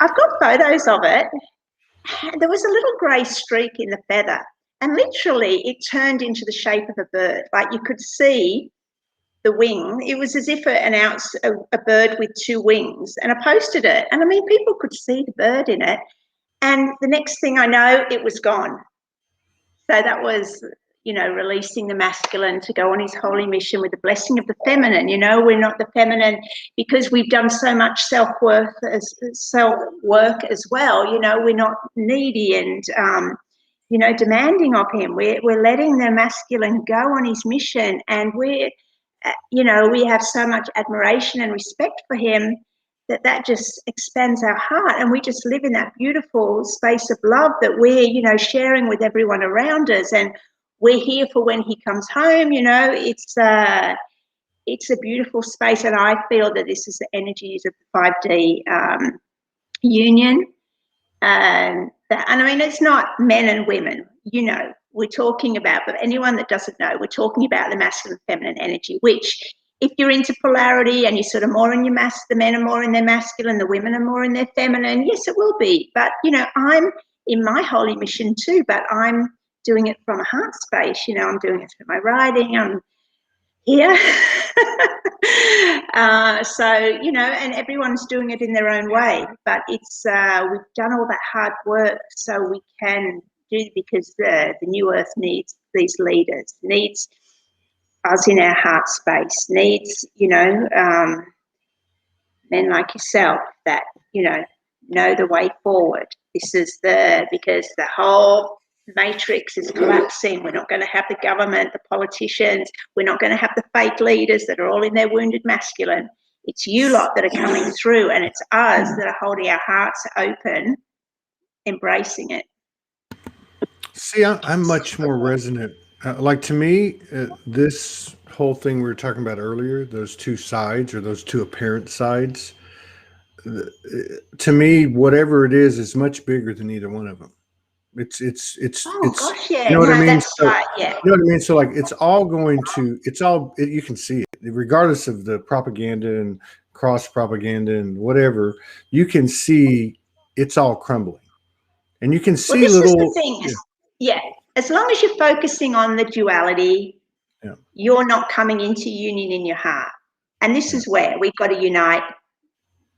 I've got photos of it. There was a little grey streak in the feather, and literally it turned into the shape of a bird. Like, you could see the wing. It was as if it announced a bird with two wings, and I posted it. And I mean, people could see the bird in it. And the next thing I know, it was gone. So that was, you know, releasing the masculine to go on his holy mission with the blessing of the feminine. You know, we're not the feminine because we've done so much self-work as well. You know, we're not needy and, you know, demanding of him. We're letting the masculine go on his mission, and we're, you know, we have so much admiration and respect for him that just expands our heart, and we just live in that beautiful space of love that we're, you know, sharing with everyone around us. And we're here for when he comes home. You know, it's a beautiful space, and I feel that this is the energies of the 5D union. And I mean, it's not men and women, you know, we're talking about, but anyone that doesn't know, we're talking about the masculine and feminine energy, which, if you're into polarity and you're sort of more in your the men are more in their masculine, the women are more in their feminine, yes, it will be. But, you know, I'm in my holy mission too, but I'm doing it from a heart space. You know, I'm doing it through my writing. I'm here. So, you know, and everyone's doing it in their own way, but it's, we've done all that hard work so we can do, because the new earth needs these leaders, needs us in our heart space, needs, you know, men like yourself that, you know the way forward. This is because the whole matrix is collapsing. We're not going to have the government, the politicians. We're not going to have the fake leaders that are all in their wounded masculine. It's you lot that are coming through, and it's us that are holding our hearts open, embracing it. See, I'm much more resonant. Like, to me, this whole thing we were talking about earlier, those two sides, or those two apparent sides, to me, whatever it is much bigger than either one of them. It's Gosh, yeah. You know what I mean? That's So, right, yeah. you know what I mean? So, like, you can see it, regardless of the propaganda and cross propaganda and whatever, you can see it's all crumbling. And you can see this is the thing. Yeah. As long as you're focusing on the duality, you're not coming into union in your heart. And this is where we've got to unite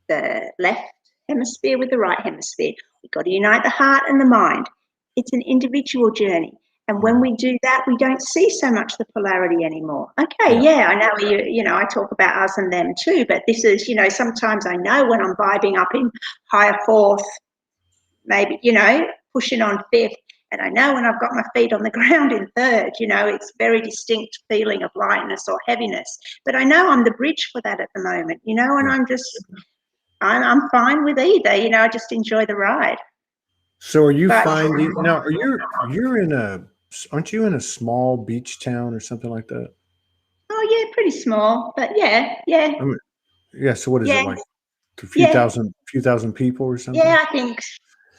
the left hemisphere with the right hemisphere. We've got to unite the heart and the mind. It's an individual journey. And when we do that, we don't see so much the polarity anymore. Okay, yeah, I know you know, I talk about us and them too, but this is, you know, sometimes I know when I'm vibing up in higher fourth, maybe, you know, pushing on fifth, and I know when I've got my feet on the ground in third, you know, it's very distinct feeling of lightness or heaviness. But I know I'm the bridge for that at the moment, you know, and I'm fine with either, you know, I just enjoy the ride. So are you finding now, aren't you in a small beach town or something like that? Oh yeah, pretty small, but yeah. I mean, yeah, so what is it, like a few thousand people or something? Yeah, I think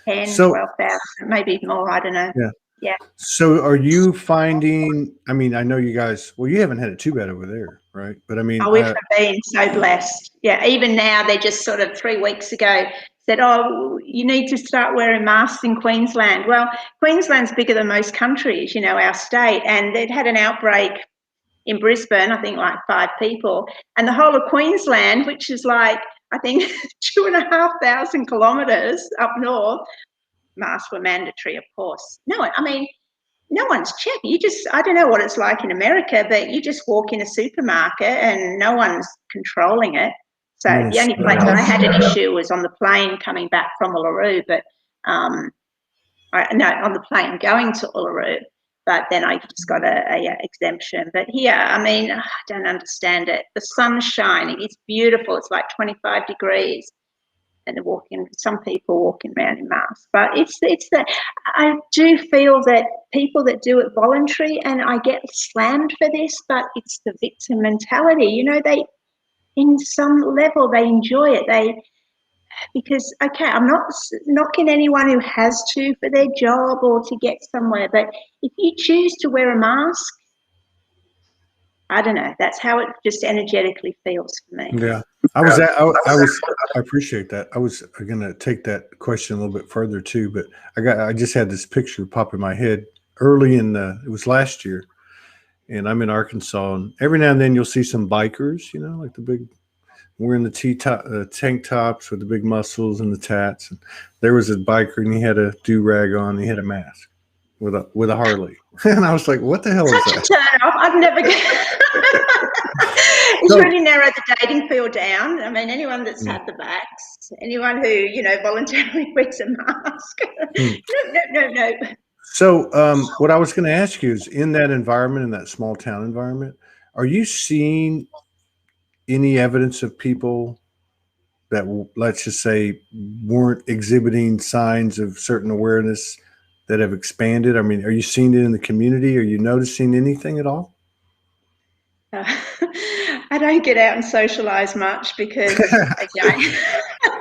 10, 12,000, maybe more, I don't know. Yeah. So are you finding, I mean, I know you guys, well, you haven't had it too bad over there, right? But I mean, we've been so blessed. Yeah, even now, they just sort of 3 weeks ago said, oh, you need to start wearing masks in Queensland. Well, Queensland's bigger than most countries, you know, our state, and they'd had an outbreak in Brisbane, I think like 5 people, and the whole of Queensland, which is like, I think 2,500 kilometres up north, masks were mandatory, of course. No, I mean, no one's checking. You just, I don't know what it's like in America, but you just walk in a supermarket and no one's controlling it. So the only place I had an issue was on the plane coming back from Uluru, but on the plane going to Uluru. But then I just got a exemption. But here, I mean, I don't understand it. The sun's shining. It's beautiful. It's like 25 degrees. And they're some people walking around in masks. But it's that I do feel that people that do it voluntary, and I get slammed for this, but it's the victim mentality. You know, they, in some level, they enjoy it. Because, okay, I'm not knocking anyone who has to for their job or to get somewhere, but if you choose to wear a mask, I don't know. That's how it just energetically feels for me. Yeah. I appreciate that. I was going to take that question a little bit further too, but I just had this picture pop in my head early it was last year, and I'm in Arkansas, and every now and then you'll see some bikers, like the big, wearing the tank tops with the big muscles and the tats. And there was a biker, and he had a do-rag on, and he had a mask with a Harley. And I was like, what the hell is that? Such a turn off. I'd never get It's really narrowed the dating field down. I mean, anyone that's had the vax, anyone who, voluntarily wears a mask. No. So what I was going to ask you is, in that environment, in that small town environment, are you seeing any evidence of people that, let's just say, weren't exhibiting signs of certain awareness that have expanded? I mean, are you seeing it in the community? Are you noticing anything at all? I don't get out and socialize much because, again,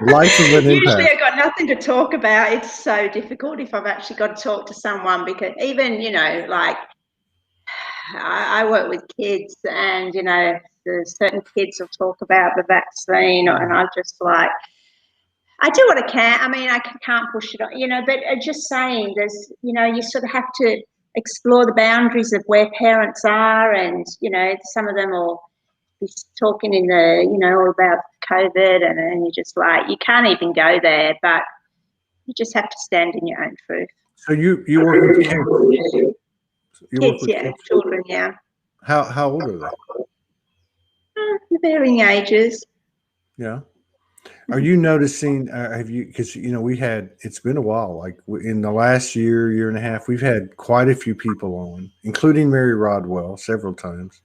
life of an usually impact. I've got nothing to talk about. It's so difficult if I've actually got to talk to someone, because even, like, I work with kids, and, there's certain kids will talk about the vaccine, and I'm just like, I do what I can. I mean, I can't push it on, but just saying, there's, you sort of have to explore the boundaries of where parents are, and, some of them will be talking in all about COVID, and then you're just like, you can't even go there, but you just have to stand in your own truth. So you work with kids? Kids, children, yeah. How old are they? Varying ages. Yeah. Are you noticing, have you, because, it's been a while, like in the last year and a half, we've had quite a few people on, including Mary Rodwell several times,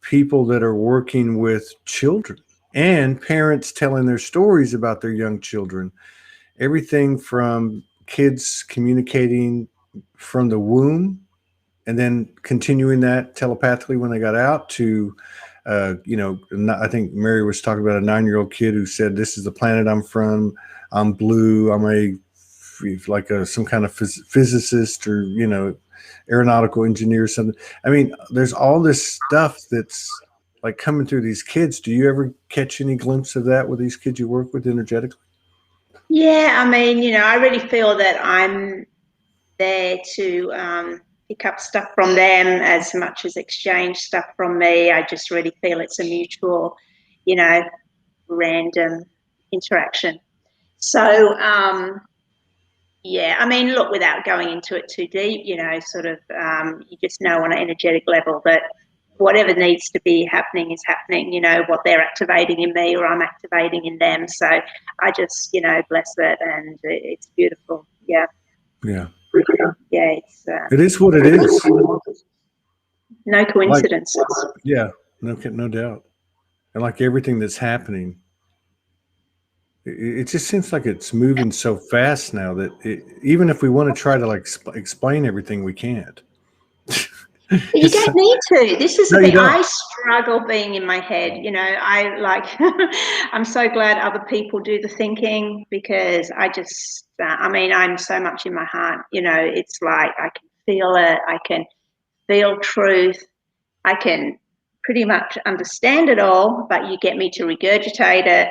people that are working with children and parents telling their stories about their young children, everything from kids communicating from the womb and then continuing that telepathically when they got out to, I think Mary was talking about a 9-year-old kid who said, "This is the planet I'm from. I'm blue. I'm some kind of physicist or, aeronautical engineer or something." I mean, there's all this stuff that's like coming through these kids. Do you ever catch any glimpse of that with these kids you work with energetically? Yeah, I mean, I really feel that I'm there to pick up stuff from them as much as exchange stuff from me. I just really feel it's a mutual, random interaction. So, yeah, I mean, look, without going into it too deep, sort of, you just know on an energetic level that whatever needs to be happening is happening, what they're activating in me or I'm activating in them. So I just, bless that, and it's beautiful. Yeah. Yeah. Yeah, it is what it is. No coincidences. Yeah, no doubt. And like everything that's happening, it just seems like it's moving so fast now that even if we want to try to explain everything, we can't. You don't need to. This is the thing. I struggle being in my head. I'm so glad other people do the thinking, because I just, I'm so much in my heart. It's like I can feel it. I can feel truth. I can pretty much understand it all, but you get me to regurgitate it.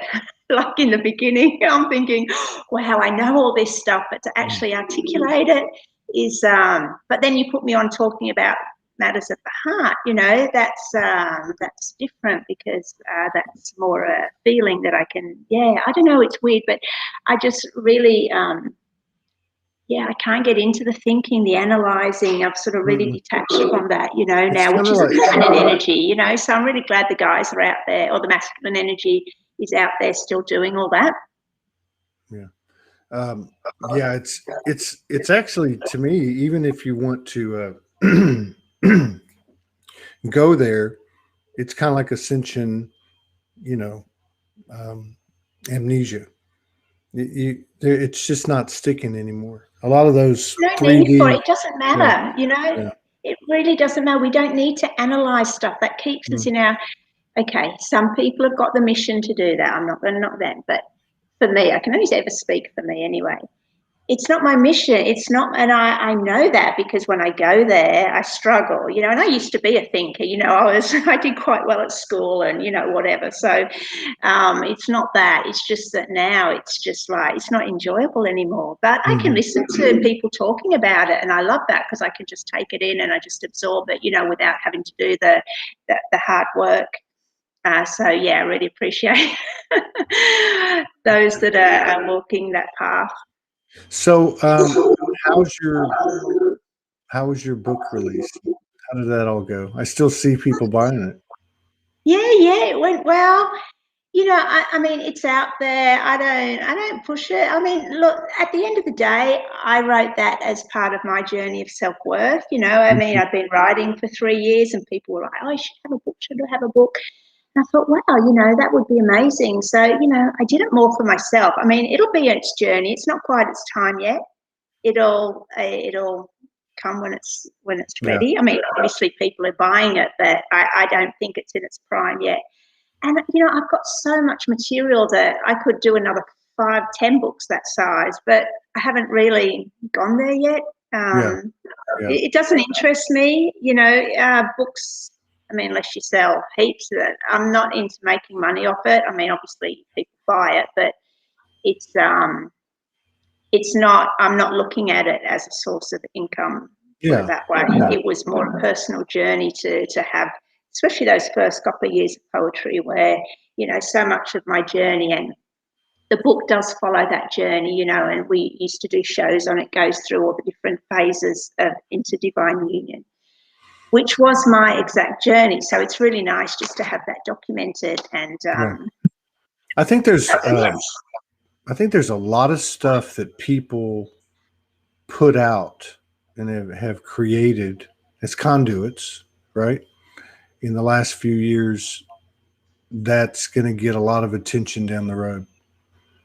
Like in the beginning, I'm thinking, wow, I know all this stuff, but to actually articulate it is, but then you put me on talking about matters of the heart, that's different, because that's more a feeling that I can, I don't know, it's weird, but I just really, I can't get into the thinking, the analysing. I've sort of really detached from that, now, which is a feminine energy, so I'm really glad the guys are out there, or the masculine energy is out there still doing all that. Yeah. It's actually, to me, even if you want to go there, it's kind of like ascension, amnesia. It's just not sticking anymore. A lot of those 3D. It doesn't matter, It really doesn't matter. We don't need to analyze stuff. That keeps us in our. Okay, some people have got the mission to do that. I'm not going to knock them, but for me, I can only ever speak for me anyway. it's not my mission. It's not, and I know that because when I go there, I struggle, you know, and I used to be a thinker, you know, I did quite well at school and, you know, whatever. So it's not that, it's just that now it's just like, it's not enjoyable anymore, but I can listen to people talking about it. And I love that because I can just take it in and I just absorb it, you know, without having to do the hard work. So yeah, I really appreciate those that are walking that path. So, how was your book release? How did that all go? I still see people buying it. Yeah, it went well. You know, I mean, it's out there. I don't push it. I mean, look, at the end of the day, I wrote that as part of my journey of self-worth. You know, I mean, I've been writing for 3 years and people were like, oh, you should have a book, should have a book. And I thought, wow, you know, that would be amazing. So, you know, I did it more for myself. I mean, it'll be its journey. It's not quite its time yet. It'll come when it's ready. Yeah. I mean, obviously people are buying it, but I don't think it's in its prime yet. And, you know, I've got so much material that I could do another 5, 10 books that size, but I haven't really gone there yet. Yeah. It doesn't interest me, you know, books. I mean, unless you sell heaps of it, I'm not into making money off it. I mean, obviously people buy it, but it's not, I'm not looking at it as a source of income. Put it that way. It was more a personal journey to have, especially those first couple of years of poetry where, you know, so much of my journey, and the book does follow that journey, you know, and we used to do shows on it, goes through all the different phases of into divine union, which was my exact journey. So it's really nice just to have that documented. And I think there's a lot of stuff that people put out and have created as conduits, right? In the last few years, that's going to get a lot of attention down the road.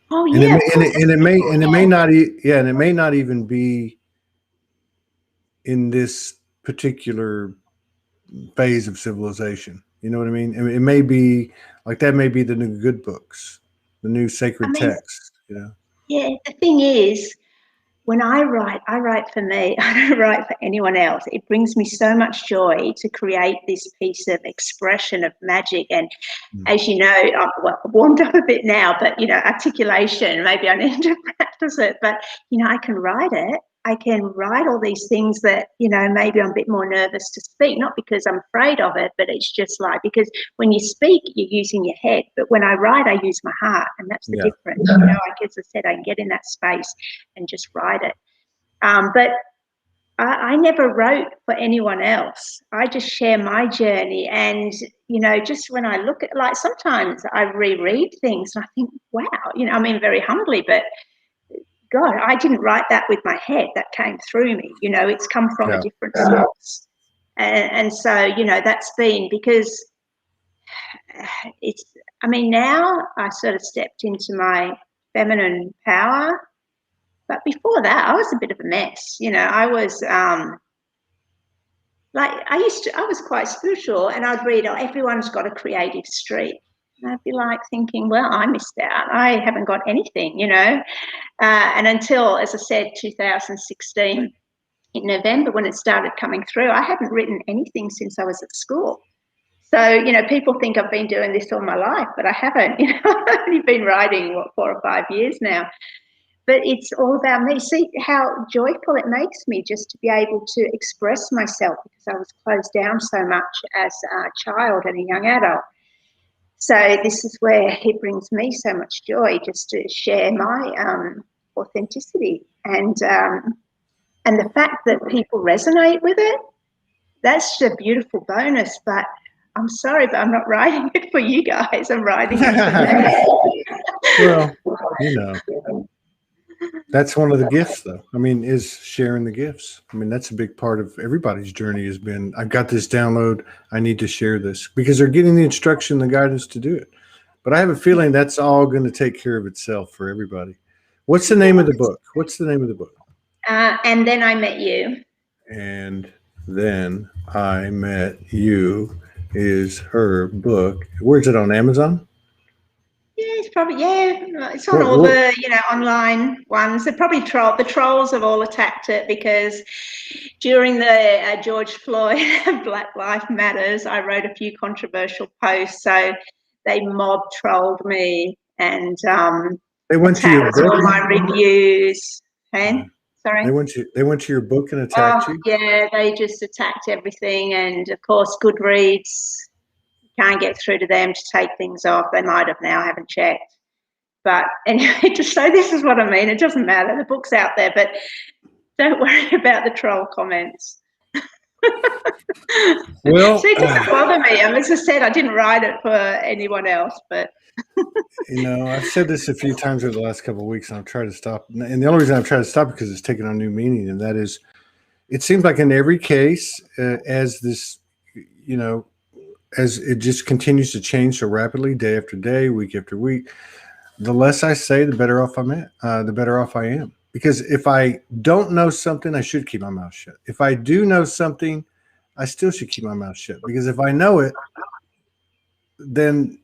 oh And yeah, it may not, and it may not even be in this particular phase of civilization. You know what I mean? It may be like that. May be the new good books, the new sacred texts. You know? Yeah. The thing is, when I write for me. I don't write for anyone else. It brings me so much joy to create this piece of expression of magic. And as you know, I've warmed up a bit now, but, you know, articulation, maybe I need to practice it. But, you know, I can write it. I can write all these things that, you know, maybe I'm a bit more nervous to speak, not because I'm afraid of it, but it's just like, because when you speak, you're using your head. But when I write, I use my heart. And that's the difference. You know, like as I said, I can get in that space and just write it. But I never wrote for anyone else. I just share my journey. And, you know, just when I look at, like, sometimes I reread things and I think, wow, you know, I mean, very humbly, but God, I didn't write that with my head. That came through me. You know, it's come from a different source. And so, you know, that's been because it's, I mean, now I sort of stepped into my feminine power. But before that, I was a bit of a mess. You know, I was like, I was quite spiritual, and I'd read, oh, everyone's got a creative streak. And I'd be like thinking, well, I missed out. I haven't got anything, you know. And until, as I said, 2016, in November, when it started coming through, I hadn't written anything since I was at school. So, you know, people think I've been doing this all my life, but I haven't. You know, I've only been writing, 4 or 5 years now. But it's all about me. See how joyful it makes me just to be able to express myself, because I was closed down so much as a child and a young adult. So this is where it brings me so much joy, just to share my authenticity. And the fact that people resonate with it, that's a beautiful bonus. But I'm sorry, but I'm not writing it for you guys. I'm writing it for me. Well, you know. That's one of the gifts, though. I mean, is sharing the gifts. I mean, that's a big part of everybody's journey has been, I've got this download, I need to share this, because they're getting the instruction, the guidance to do it. But I have a feeling that's all going to take care of itself for everybody. What's the name of the book? What's the name of the book? And Then I Met You. And Then I Met You is her book. Where's it on Amazon? it's probably, it's on all the, online ones. They're probably the trolls have all attacked it because during the George Floyd Black Lives Matters, I wrote a few controversial posts, so they mob trolled me and They went to your book. All my reviews. Okay? Sorry. They went to your book and attacked you. Yeah, they just attacked everything, and of course, Goodreads can't get through to them to take things off. They might have now, haven't checked. But anyway, so this is what I mean. It doesn't matter. The book's out there, but don't worry about the troll comments. Well, see, it doesn't bother me. As I said, I didn't write it for anyone else, but. I've said this a few times over the last couple of weeks, and I've tried to stop. And the only reason I've tried to stop it because it's taken on new meaning, and that is, it seems like in every case, as this, as it just continues to change so rapidly, day after day, week after week, the less I say, the better off the better off I am. Because if I don't know something, I should keep my mouth shut. If I do know something, I still should keep my mouth shut. Because if I know it, then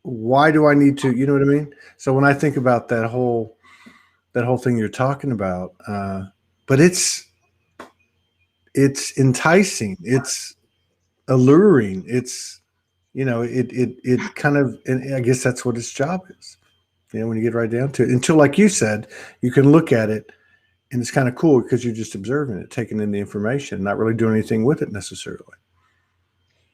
why do I need to, you know what I mean? So when I think about that whole thing you're talking about, but it's enticing, it's alluring, it's, it kind of, and I guess that's what its job is. When you get right down to it, until, like you said, you can look at it and it's kind of cool because you're just observing it, taking in the information, not really doing anything with it necessarily.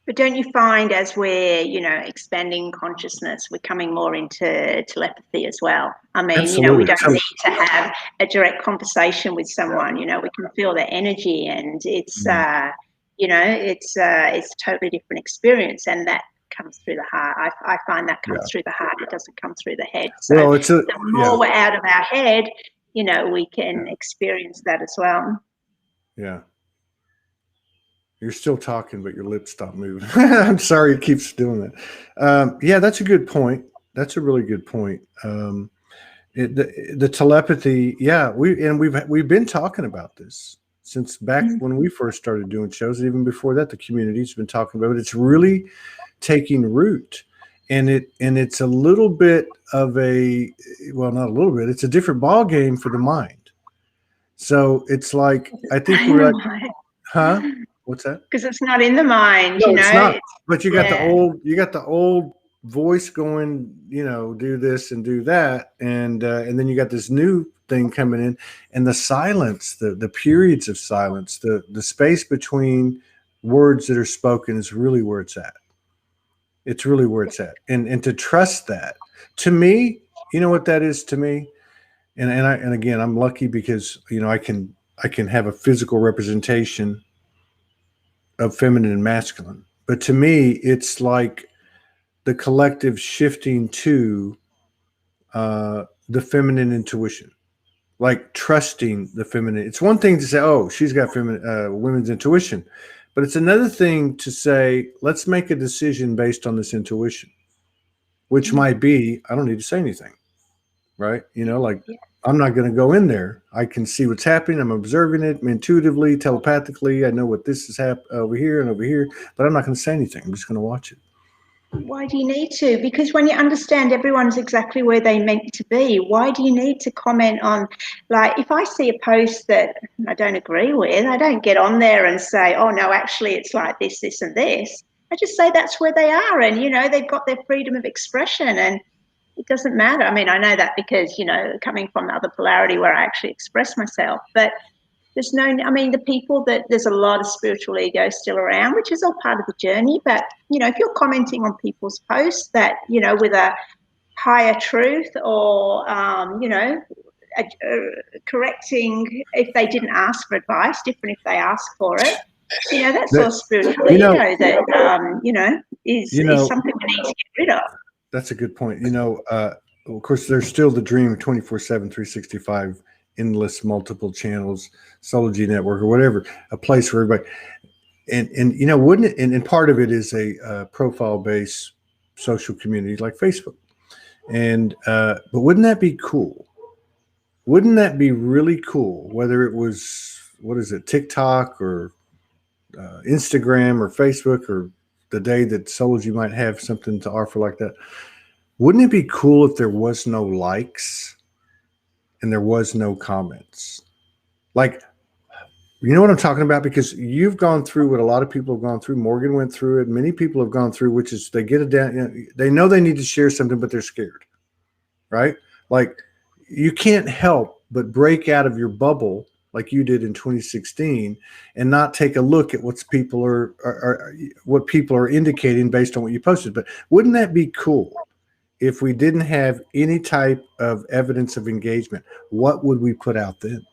But don't you find as we're, expanding consciousness, we're coming more into telepathy as well? I mean, Absolutely. We don't need to have a direct conversation with someone. We can feel their energy, and it's, it's a totally different experience, and that comes through the heart. I find that comes through the heart. It doesn't come through the head. So the more we're out of our head, we can experience that as well. Yeah. You're still talking, but your lips stop moving. I'm sorry it keeps doing that. That's a good point. That's a really good point. The telepathy, we've been talking about this since back when we first started doing shows. Even before that, the community's been talking about it. It's really taking root, and it's a little bit of not a little bit. It's a different ball game for the mind. So it's like, I think we're like, huh? What's that? Because it's not in the mind, no, it's not. But you got the old voice going, do this and do that, and then you got this new thing coming in, and the silence, the periods of silence, the space between words that are spoken is really where it's at. It's really where it's at, and to trust that. To me, you know what that is to me, and again, I'm lucky because I can have a physical representation of feminine and masculine. But to me, it's like the collective shifting to the feminine intuition, like trusting the feminine. It's one thing to say, oh, she's got women's intuition. But it's another thing to say, let's make a decision based on this intuition, which might be, I don't need to say anything, right? I'm not going to go in there. I can see what's happening. I'm observing it intuitively, telepathically. I know what this is over here and over here, but I'm not going to say anything. I'm just going to watch it. Why do you need to? Because when you understand everyone's exactly where they meant to be, why do you need to comment on, like, if I see a post that I don't agree with, I don't get on there and say, oh, no, actually, it's like this, this, and this. I just say that's where they are, and, they've got their freedom of expression, and it doesn't matter. I mean, I know that because, coming from the other polarity where I actually express myself, but there's the people there's a lot of spiritual ego still around, which is all part of the journey. But, if you're commenting on people's posts that, with a higher truth or, correcting if they didn't ask for advice, different if they ask for it, that's all spiritual ego that, is something we need to get rid of. That's a good point. Of course, there's still the dream of 24/7, 365, endless multiple channels, Soulogy network or whatever, a place for everybody. And wouldn't it? And part of it is a profile-based social community like Facebook. And but wouldn't that be cool? Wouldn't that be really cool? Whether it was, TikTok or Instagram or Facebook, or the day that Soulogy might have something to offer like that. wouldn't it be cool if there was no likes and there was no comments? Like, you know what I'm talking about? Because you've gone through what a lot of people have gone through. Morgan went through it. Many people have gone through, which is they get it down. You know, they know they need to share something, but they're scared, right? Like, you can't help but break out of your bubble like you did in 2016 and not take a look at what people what people are indicating based on what you posted. But wouldn't that be cool if we didn't have any type of evidence of engagement? What would we put out then?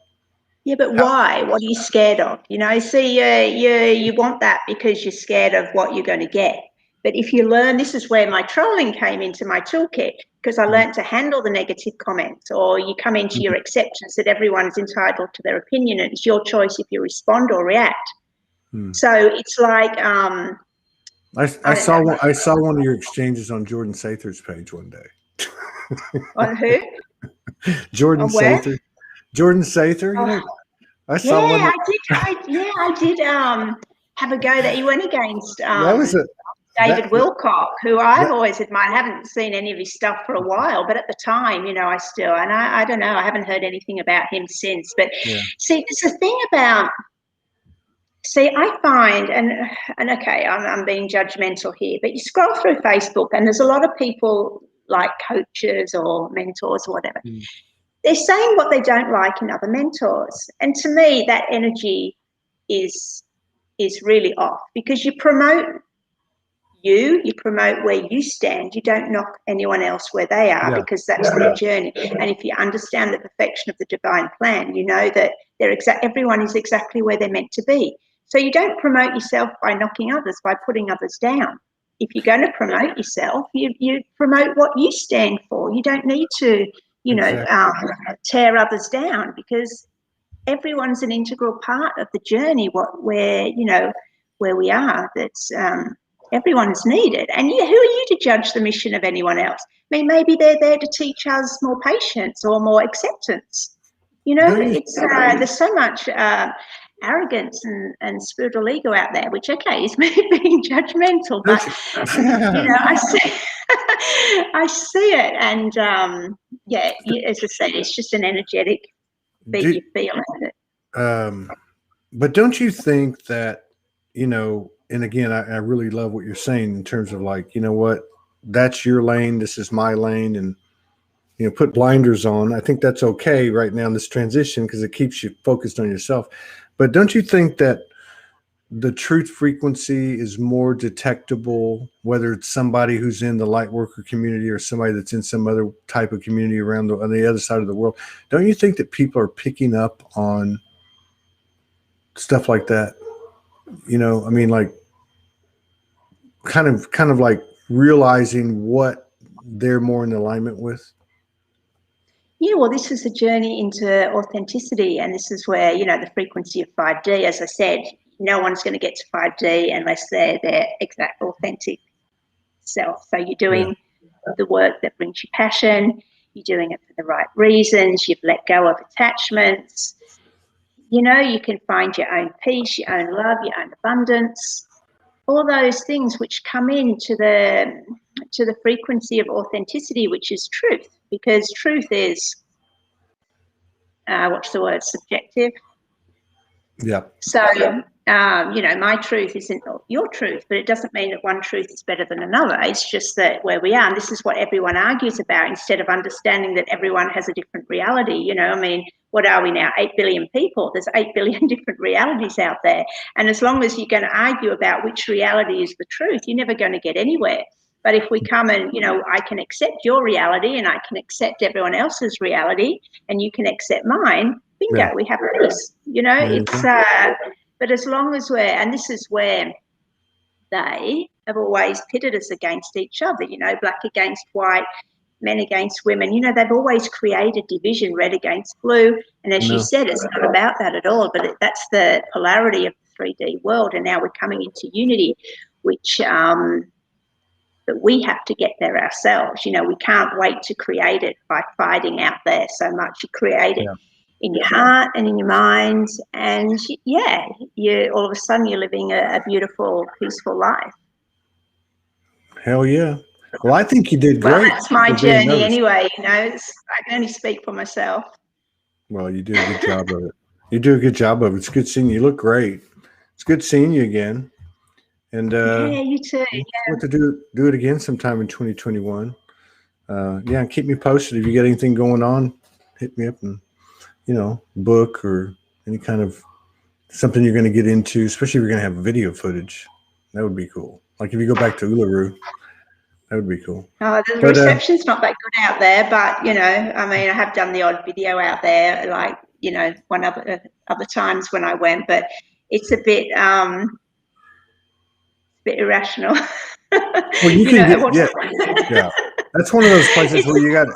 Yeah, but why? What are you scared of? You know, see, you want that because you're scared of what you're going to get. But if you learn, this is where my trolling came into my toolkit, because I learned to handle the negative comments, or you come into your acceptance that everyone's entitled to their opinion and it's your choice if you respond or react. So it's like, I saw one of your exchanges on Jordan Sather's page one day. on who? Jordan On where? Sather. Jordan Sather, you know, I saw one. I did have a go that he went against That was David Wilcock, who I've always admired. I haven't seen any of his stuff for a while, but at the time, you know, I don't know, I haven't heard anything about him since. But see, there's a thing about, I find, and okay, I'm being judgmental here, but you scroll through Facebook and there's a lot of people like coaches or mentors or whatever. They're saying what they don't like in other mentors. And to me, that energy is really off, because you promote where you stand. You don't knock anyone else where they are, because that's their journey. And if you understand the perfection of the divine plan, you know that everyone is exactly where they're meant to be. So you don't promote yourself by knocking others, by putting others down. If you're going to promote yourself, you promote what you stand for. You don't need to, you know, tear others down, because everyone's an integral part of the journey, where we are. That's everyone's needed. And who are you to judge the mission of anyone else? I mean, maybe they're there to teach us more patience or more acceptance. You know, it's there's so much arrogance and spiritual ego out there, which, okay, is me being judgmental, but you know, I see it, and as I said, it's just an energetic thing you feel it. But don't you think that, you know, and again, I really love what you're saying in terms of, like, you know what, that's your lane, this is my lane, and, you know, put blinders on. I think that's okay right now in this transition, because it keeps you focused on yourself. But don't you think that the truth frequency is more detectable, whether it's somebody who's in the light worker community or somebody that's in some other type of community on the other side of the world? Don't you think that people are picking up on stuff like that? You know, I mean, like, kind of like realizing what they're more in alignment with. Yeah, well, this is a journey into authenticity, and this is where, you know, the frequency of 5D, as I said, no one's going to get to 5D unless they're their exact authentic self. So you're doing the work that brings you passion, you're doing it for the right reasons, you've let go of attachments. You know, you can find your own peace, your own love, your own abundance, all those things which come into the frequency of authenticity, which is truth, because truth is subjective. Yeah. So you know, my truth isn't your truth, but it doesn't mean that one truth is better than another. It's just that where we are, and this is what everyone argues about, instead of understanding that everyone has a different reality. You know, I mean, what are we now, 8 billion people? There's 8 billion different realities out there, and as long as you're going to argue about which reality is the truth, you're never going to get anywhere. But if we come and, you know, I can accept your reality and I can accept everyone else's reality and you can accept mine, bingo, we have peace. You know, it's but as long as and this is where they have always pitted us against each other, you know, black against white, men against women. You know, they've always created division, red against blue. And as you said, it's not about that at all, but that's the polarity of the 3D world. And now we're coming into unity, which but we have to get there ourselves. You know, we can't wait to create it by fighting out there so much. You create it in your heart and in your mind, and you all of a sudden you're living a beautiful, peaceful life. Hell yeah. Well, I think you did Well, great. that's my for being journey noticed. anyway. I can only speak for myself. Well, you do a good job of it. You do a good job of it. It's good seeing you. You look great. It's good seeing you again. And Yeah, you too. look forward to do it again sometime in 2021. Yeah, keep me posted if you got anything going on. Hit me up and book or any kind of something you're going to get into, especially if you're going to have video footage. That would be cool. Like if you go back to Uluru, that would be cool. Oh, the But reception's not that good out there, but I mean, I have done the odd video out there, like one other times when I went, but it's a bit irrational. well, you can yeah. That's one of those places where you got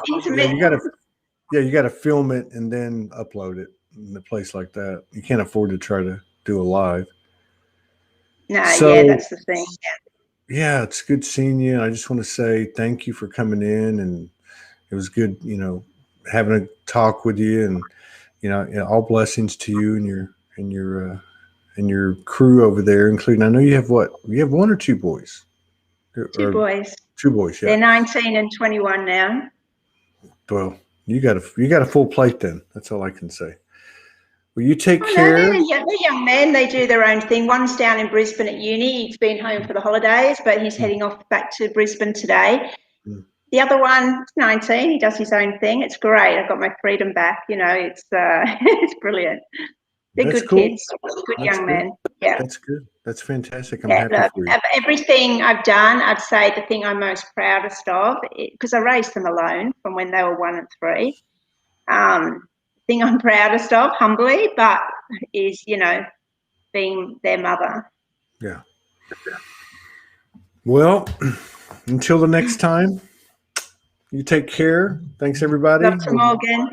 to film it and then upload it in a place like that. You can't afford to try to do a live. No, So, yeah, that's the thing. Yeah, it's good seeing you. I just want to say thank you for coming in, and it was good, having a talk with you, and all blessings to you and your crew over there, including I know you have one or two boys. Two boys. Two boys, yeah. They're 19 and 21 now. Well, you got a full plate then. That's all I can say. Well, you take care. No, they're young men. They do their own thing. One's down in Brisbane at uni. He's been home for the holidays, but he's heading off back to Brisbane today. The other one's 19. He does his own thing. It's great. I've got my freedom back. It's it's brilliant. They're good kids, good young men. Yeah, that's good. That's fantastic. I'm happy for you. Everything I've done, I'd say the thing I'm most proudest of, because I raised them alone from when they were 1 and 3. Thing I'm proudest of, humbly, but is being their mother. Yeah. Well, until the next time, you take care. Thanks, everybody. Love to Morgan.